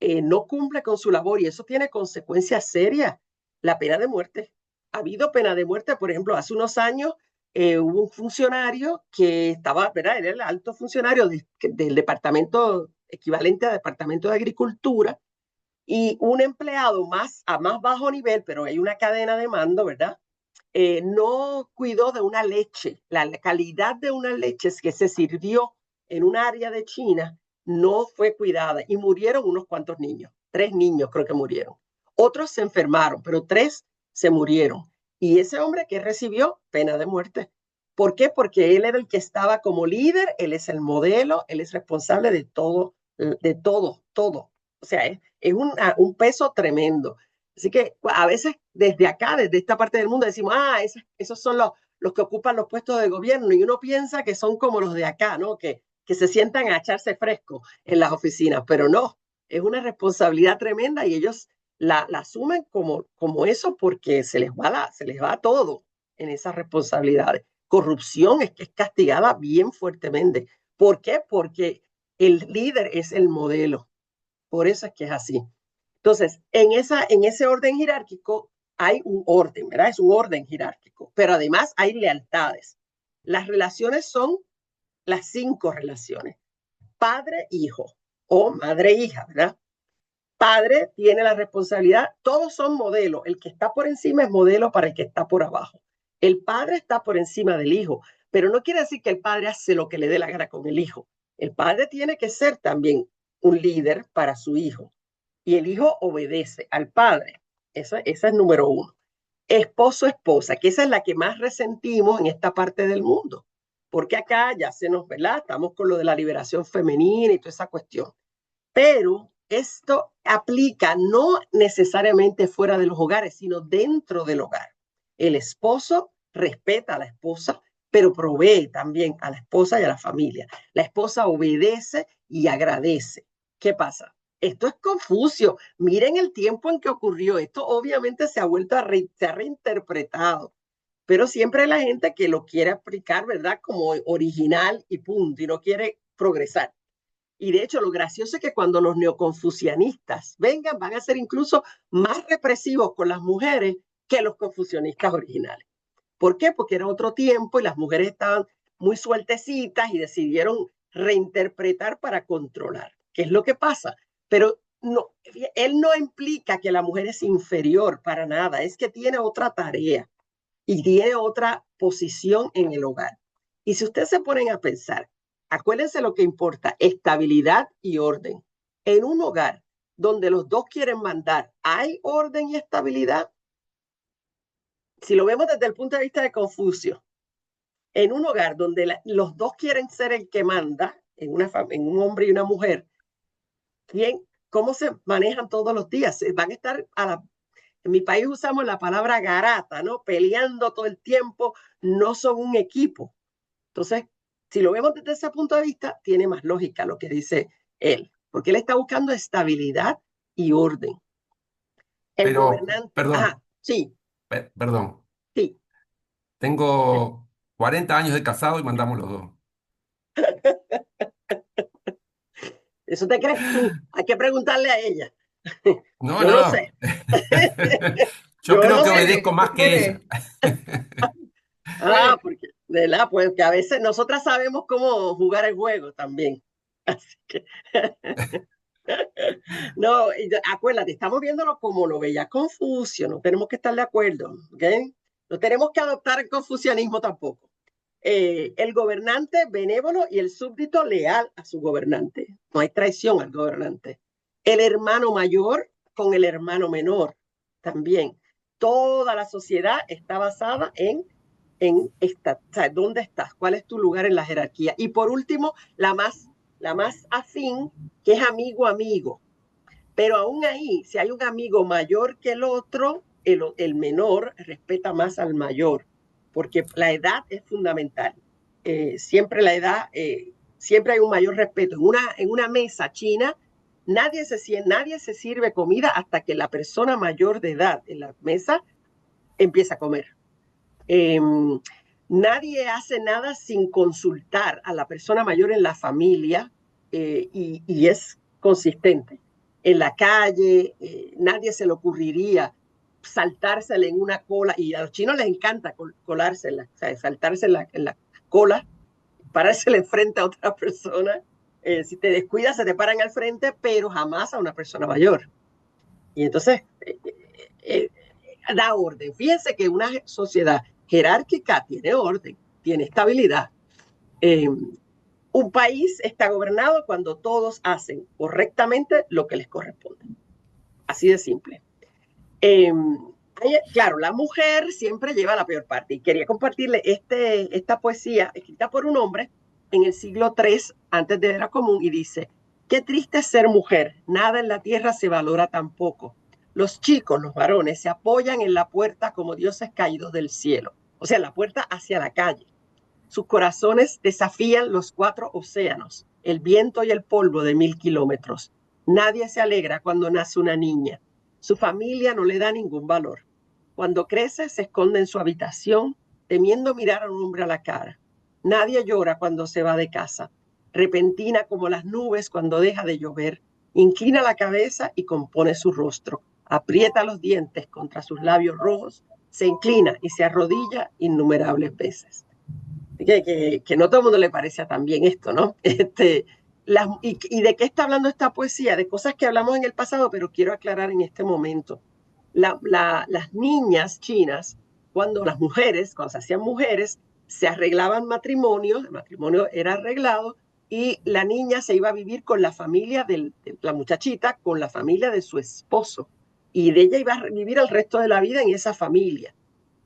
no cumple con su labor y eso tiene consecuencias serias, la pena de muerte. Ha habido pena de muerte, por ejemplo, hace unos años hubo un funcionario que estaba, ¿verdad? Era el alto funcionario del departamento equivalente al departamento de agricultura y un empleado a más bajo nivel, pero hay una cadena de mando, ¿verdad? No cuidó de una leche, la calidad de una leche que se sirvió en un área de China no fue cuidada y murieron unos cuantos niños, 3 niños creo que murieron. Otros se enfermaron, pero 3 se murieron. Y ese hombre que recibió pena de muerte. ¿Por qué? Porque él era el que estaba como líder, él es el modelo, él es responsable de todo, todo. O sea, es un peso tremendo. Así que a veces desde acá, desde esta parte del mundo, decimos, esos son los que ocupan los puestos de gobierno y uno piensa que son como los de acá, ¿no? Que se sientan a echarse fresco en las oficinas, pero no, es una responsabilidad tremenda y ellos la asumen como eso porque se les va todo en esas responsabilidades. Corrupción es que es castigada bien fuertemente. ¿Por qué? Porque el líder es el modelo. Por eso es que es así. Entonces, en ese orden jerárquico hay un orden, ¿verdad? Es un orden jerárquico, pero además hay lealtades. Las relaciones son las 5 relaciones. Padre-hijo o madre-hija, ¿verdad? Padre tiene la responsabilidad, todos son modelos. El que está por encima es modelo para el que está por abajo. El padre está por encima del hijo, pero no quiere decir que el padre hace lo que le dé la gana con el hijo. El padre tiene que ser también un líder para su hijo y el hijo obedece al padre. Esa es número 1. Esposo, esposa, que esa es la que más resentimos en esta parte del mundo, porque acá ya se nos, ¿verdad? Estamos con lo de la liberación femenina y toda esa cuestión. Pero esto aplica no necesariamente fuera de los hogares, sino dentro del hogar. El esposo respeta a la esposa, pero provee también a la esposa y a la familia. La esposa obedece y agradece. ¿Qué pasa? Esto es Confucio. Miren el tiempo en que ocurrió. Esto obviamente se ha vuelto se ha reinterpretado, pero siempre hay la gente que lo quiere aplicar, ¿verdad? Como original y punto, y no quiere progresar. Y de hecho, lo gracioso es que cuando los neoconfucianistas vengan, van a ser incluso más represivos con las mujeres que los confucianistas originales. ¿Por qué? Porque era otro tiempo y las mujeres estaban muy sueltecitas y decidieron reinterpretar para controlar. ¿Qué es lo que pasa? Pero no, él no implica que la mujer es inferior para nada, es que tiene otra tarea y tiene otra posición en el hogar. Y si ustedes se ponen a pensar, acuérdense lo que importa, estabilidad y orden. En un hogar donde los dos quieren mandar, ¿hay orden y estabilidad? Si lo vemos desde el punto de vista de Confucio, en un hogar donde los dos quieren ser el que manda, en un hombre y una mujer, ¿cómo se manejan todos los días? Van a estar en mi país usamos la palabra garata, ¿no? Peleando todo el tiempo, no son un equipo. Entonces, si lo vemos desde ese punto de vista, tiene más lógica lo que dice él, porque él está buscando estabilidad y orden. El Pero, gobernante. perdón, Ajá, sí, perdón. sí. Tengo 40 años de casado y mandamos los dos. ¿Eso te crees tú? Hay que preguntarle a ella. No, Yo no, no no. sé. Yo Yo creo no que sé. obedezco más que ella. Porque, ¿verdad? Pues que a veces nosotras sabemos cómo jugar el juego también. Así que, no, acuérdate, estamos viéndolo como lo veía Confucio, no tenemos que estar de acuerdo, ¿ok? No tenemos que adoptar el confucianismo tampoco. El gobernante benévolo y el súbdito leal a su gobernante. No hay traición al gobernante. El hermano mayor con el hermano menor también. Toda la sociedad está basada en esta, o sea, ¿dónde estás? ¿Cuál es tu lugar en la jerarquía? Y por último, la más afín, que es amigo. Pero aún ahí, si hay un amigo mayor que el otro, el menor respeta más al mayor, porque la edad es fundamental. Siempre la edad, siempre hay un mayor respeto. En una mesa china, nadie se sirve comida hasta que la persona mayor de edad en la mesa empieza a comer. Nadie hace nada sin consultar a la persona mayor en la familia y es consistente. En la calle, nadie se le ocurriría saltársela en una cola, y a los chinos les encanta colársela, o sea, saltársela en la cola, parársela enfrente a otra persona. Si te descuidas, se te paran al frente, pero jamás a una persona mayor. Y entonces, da orden. Fíjense que una sociedad jerárquica tiene orden, tiene estabilidad. Un país está gobernado cuando todos hacen correctamente lo que les corresponde. Así de simple. Claro, la mujer siempre lleva la peor parte. Y quería compartirle esta poesía escrita por un hombre en el siglo III antes de Era Común, y dice: qué triste es ser mujer, nada en la tierra se valora tan poco. Los chicos, los varones, se apoyan en la puerta como dioses caídos del cielo, o sea, la puerta hacia la calle. Sus corazones desafían los 4 océanos, el viento y el polvo de 1000 kilómetros. Nadie se alegra cuando nace una niña. Su familia no le da ningún valor. Cuando crece, se esconde en su habitación, temiendo mirar a un hombre a la cara. Nadie llora cuando se va de casa. Repentina como las nubes cuando deja de llover, inclina la cabeza y compone su rostro. Aprieta los dientes contra sus labios rojos, se inclina y se arrodilla innumerables veces. Que no todo el mundo le parece tan bien esto, ¿no? ¿Y de qué está hablando esta poesía? De cosas que hablamos en el pasado, pero quiero aclarar en este momento. Las niñas chinas, las mujeres, cuando se hacían mujeres, se arreglaban matrimonios, el matrimonio era arreglado, y la niña se iba a vivir con la familia de la muchachita, con la familia de su esposo, y de ella iba a vivir el resto de la vida en esa familia.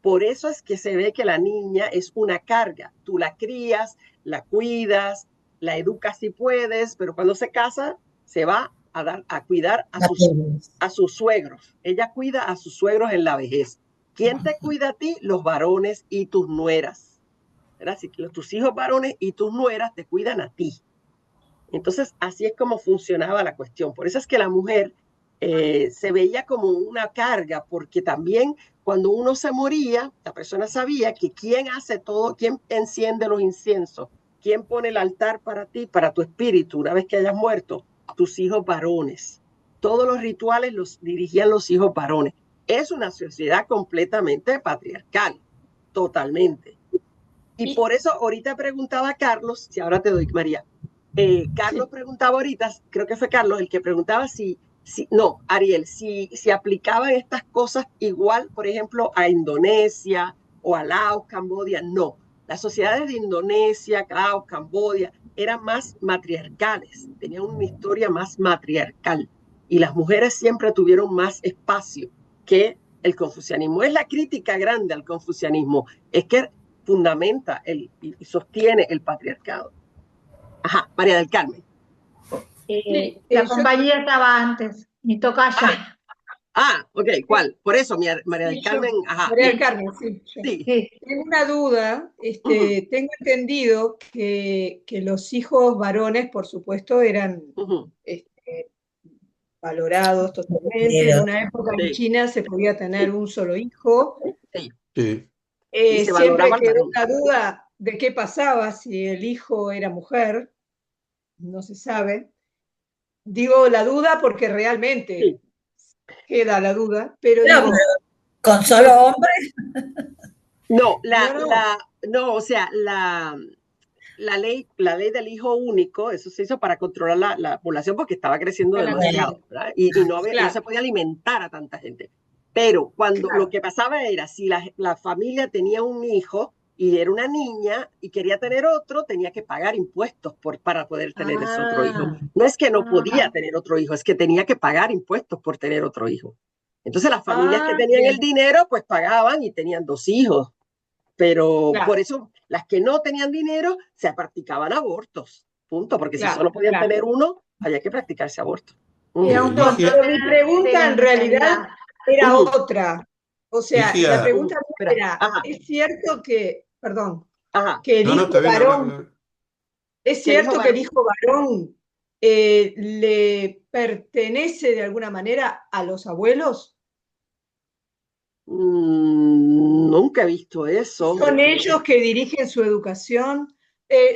Por eso es que se ve que la niña es una carga. Tú la crías, la cuidas, la educas si puedes, pero cuando se casa se va a cuidar a sus suegros. Ella cuida a sus suegros en la vejez. ¿Quién te cuida a ti? Los varones y tus nueras. ¿verdad? Así que tus hijos varones y tus nueras te cuidan a ti. Entonces, así es como funcionaba la cuestión. Por eso es que la mujer se veía como una carga, porque también cuando uno se moría, la persona sabía que quién hace todo, quién enciende los inciensos, quién pone el altar para ti, para tu espíritu, una vez que hayas muerto, tus hijos varones. Todos los rituales los dirigían los hijos varones. Es una sociedad completamente patriarcal, totalmente. Y por eso ahorita preguntaba a Carlos, si ahora te doy, María. Carlos preguntaba ahorita, creo que fue Carlos el que preguntaba no, Ariel, si aplicaban estas cosas igual, por ejemplo, a Indonesia o a Laos, Camboya. No, las sociedades de Indonesia, Laos, Camboya eran más matriarcales, tenían una historia más matriarcal y las mujeres siempre tuvieron más espacio que el confucianismo. Es la crítica grande al confucianismo, es que fundamenta y sostiene el patriarcado. Ajá, María del Carmen. La compañía estaba antes, mi tocaya. Ok, ¿cuál? Por eso, María del Carmen. Ajá. María del Carmen, sí. Tengo una duda. Tengo entendido que los hijos varones, por supuesto, eran valorados totalmente. En una época en China se podía tener un solo hijo. Siempre quedó la duda de qué pasaba si el hijo era mujer. No se sabe. Digo la duda porque realmente queda la duda, pero digo, ¿con solo hombres? No, o sea, la ley del hijo único, eso se hizo para controlar la población porque estaba creciendo demasiado, ¿verdad? Y no se podía alimentar a tanta gente. Pero lo que pasaba era, si la familia tenía un hijo y era una niña y quería tener otro, tenía que pagar impuestos para poder tener ese otro hijo. No es que no podía tener otro hijo, es que tenía que pagar impuestos por tener otro hijo. Entonces las familias que tenían el dinero, pues pagaban y tenían 2 hijos. Pero por eso las que no tenían dinero se practicaban abortos, punto, porque si solo podían tener uno, había que practicarse abortos. Pero mi pregunta en realidad era otra. O sea, la pregunta era, ¿es cierto que, que el hijo varón, es cierto que el hijo varón le pertenece de alguna manera a los abuelos? Nunca he visto eso. ¿Son ellos que dirigen su educación?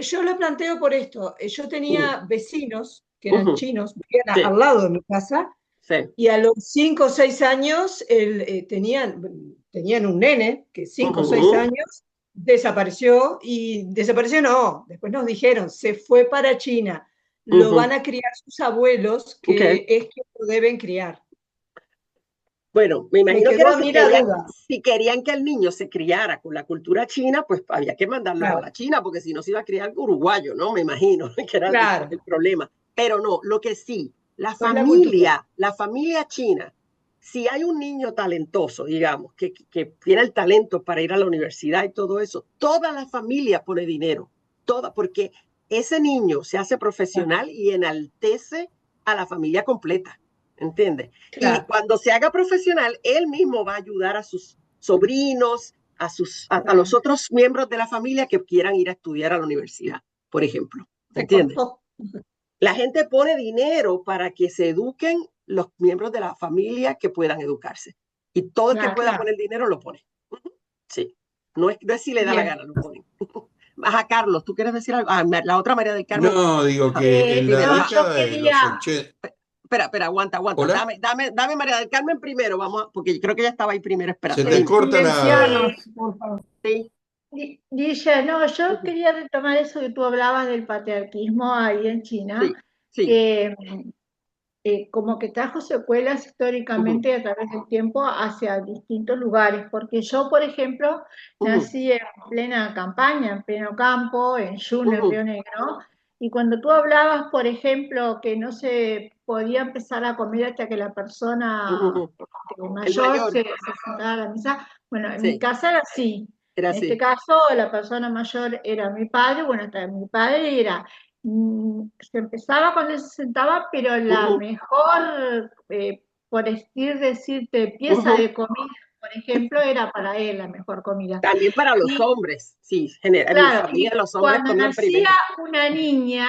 Yo lo planteo por esto. Yo tenía vecinos que eran chinos, vivían al lado de mi casa, y a los 5 o 6 años tenían un nene que 5 o 6 años desapareció, después nos dijeron, se fue para China, lo van a criar sus abuelos, que es que lo deben criar. Bueno, me imagino que si querían que el niño se criara con la cultura china, pues había que mandarlo a la China, porque si no se iba a criar uruguayo, ¿no? Me imagino que era el problema. Pero no, lo que sí, la familia china, si hay un niño talentoso, digamos, que tiene el talento para ir a la universidad y todo eso, toda la familia pone dinero, porque ese niño se hace profesional y enaltece a la familia completa. ¿Entiendes? Y cuando se haga profesional, él mismo va a ayudar a sus sobrinos, a los otros miembros de la familia que quieran ir a estudiar a la universidad, por ejemplo. ¿Entiendes? La gente pone dinero para que se eduquen los miembros de la familia que puedan educarse. Y todo el que pueda poner dinero lo pone. Sí. No es si le da la gana, lo ponen. Ajá, Carlos, ¿tú quieres decir algo? La otra María del Carmen. No, digo que en la década de los 80... Espera, aguanta. Dame María del Carmen primero, porque creo que ella estaba ahí primero esperando. Se te corta la... Guille, no, yo quería retomar eso que tú hablabas del patriarquismo ahí en China, como que trajo secuelas históricamente a través del tiempo hacia distintos lugares, porque yo, por ejemplo, nací en plena campaña, en pleno campo, en Yun, en Río Negro. Y cuando tú hablabas, por ejemplo, que no se podía empezar a comer hasta que la persona mayor se sentara a la mesa, bueno, en mi casa era así. En este caso, la persona mayor era mi padre, bueno, mi padre era, se empezaba cuando se sentaba, pero la mejor, por decirte, pieza de comida, por ejemplo, era para él la mejor comida. También para los hombres, sí, en mi Claro, familia y los hombres cuando comían primero. nacía una niña,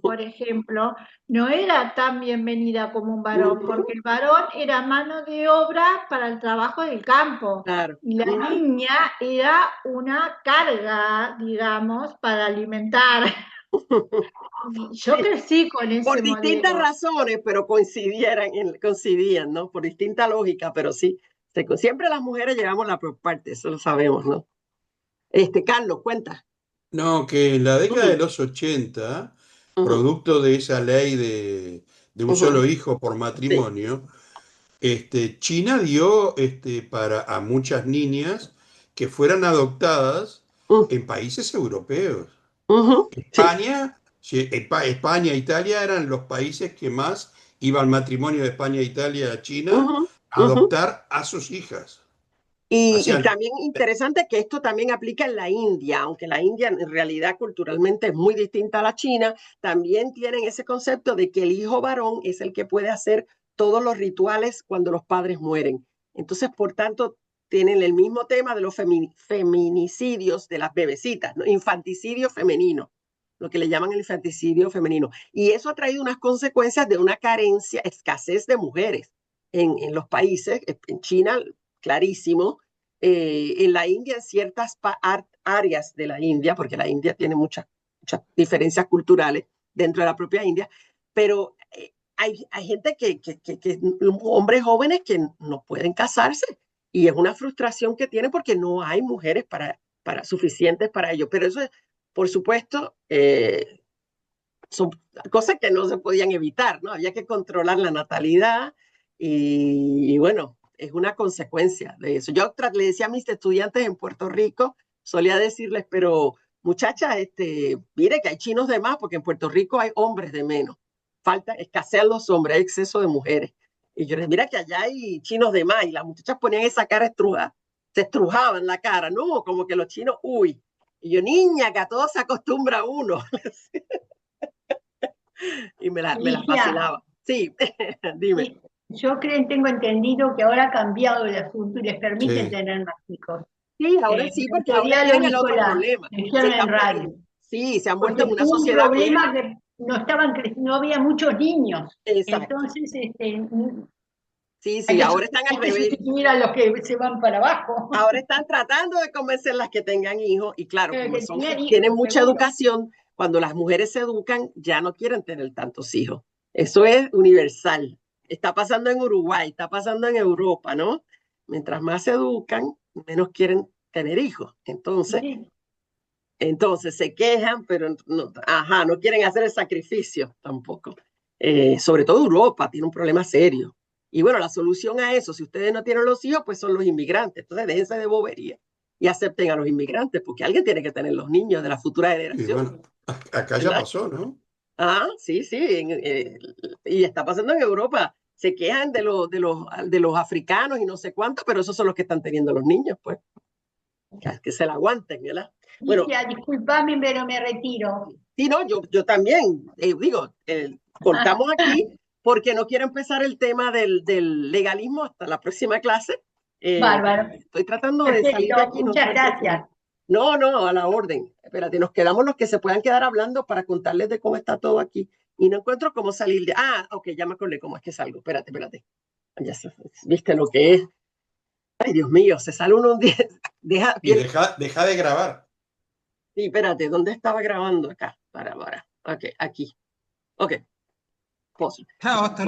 por ejemplo, no era tan bienvenida como un varón, porque el varón era mano de obra para el trabajo del campo. Claro. Y la niña era una carga, digamos, para alimentar. Yo crecí con ese Por distintas modelo. razones, pero coincidían, ¿no? Por distinta lógica, pero sí. Siempre las mujeres llevamos la peor parte, eso lo sabemos, ¿no? Carlos, cuenta. No, que en la década de los 80, producto de esa ley de un solo hijo por matrimonio, China dio a muchas niñas que fueran adoptadas en países europeos. España, España e Italia eran los países que más iba al matrimonio de España e Italia a China a adoptar a sus hijas. Y también interesante que esto también aplica en la India, aunque la India en realidad culturalmente es muy distinta a la China, también tienen ese concepto de que el hijo varón es el que puede hacer todos los rituales cuando los padres mueren. Entonces, por tanto, tienen el mismo tema de los feminicidios de las bebecitas, ¿no? Infanticidio femenino, lo que le llaman el infanticidio femenino. Y eso ha traído unas consecuencias de una carencia, escasez de mujeres en los países, en China, clarísimo, en la India, en ciertas áreas de la India, porque la India tiene muchas diferencias culturales dentro de la propia India, pero hay gente hombres jóvenes que no pueden casarse y es una frustración que tienen porque no hay mujeres suficientes para ello. Pero eso, por supuesto, son cosas que no se podían evitar, ¿no? Había que controlar la natalidad y bueno, es una consecuencia de eso. Yo le decía a mis estudiantes en Puerto Rico, solía decirles, pero muchachas, mire que hay chinos de más, porque en Puerto Rico hay hombres de menos. Escasean los hombres, hay exceso de mujeres. Y yo les mira que allá hay chinos de más, y las muchachas ponían esa cara estrujada, se estrujaban la cara, no, como que los chinos, uy. Y yo, niña, que a todo se acostumbra uno. Y me la vacilaba. Sí, dime. Yo tengo entendido que ahora ha cambiado el asunto y les permite tener más hijos. Sí, ahora sí, porque ahora tienen el otro problema. Sí, se han vuelto en una sociedad. Un problema que no había muchos niños. Exacto. Entonces, sí, ahora están al revés. Mira los que se van para abajo. Ahora están tratando de convencer las que tengan hijos y claro, como tienen mucha educación, cuando las mujeres se educan ya no quieren tener tantos hijos. Eso es universal. Está pasando en Uruguay, está pasando en Europa, ¿no? Mientras más se educan, menos quieren tener hijos. Entonces se quejan, pero no quieren hacer el sacrificio tampoco. Sobre todo Europa tiene un problema serio. Y bueno, la solución a eso, si ustedes no tienen los hijos, pues son los inmigrantes. Entonces déjense de bobería y acepten a los inmigrantes, porque alguien tiene que tener los niños de la futura generación. Y bueno, acá ya pasó, ¿no? Sí, y está pasando en Europa. Se quejan de los africanos y no sé cuánto, pero esos son los que están teniendo los niños, pues. Que se la aguanten, ¿verdad? Bueno, disculpame, pero me retiro. Sí, no, yo también, cortamos aquí porque no quiero empezar el tema del legalismo hasta la próxima clase. Bárbaro. Estoy tratando de salir de aquí. Muchas gracias. No, a la orden. Espérate, nos quedamos los que se puedan quedar hablando para contarles de cómo está todo aquí. Y no encuentro cómo salir de... ok, ya me acordé cómo es que salgo. Espérate. Ya viste lo que es. Ay, Dios mío, se sale uno un día. Deja de grabar. Sí, espérate, ¿dónde estaba grabando? Acá, para. Ok, aquí. Ok. Pause. Chao, hasta luego.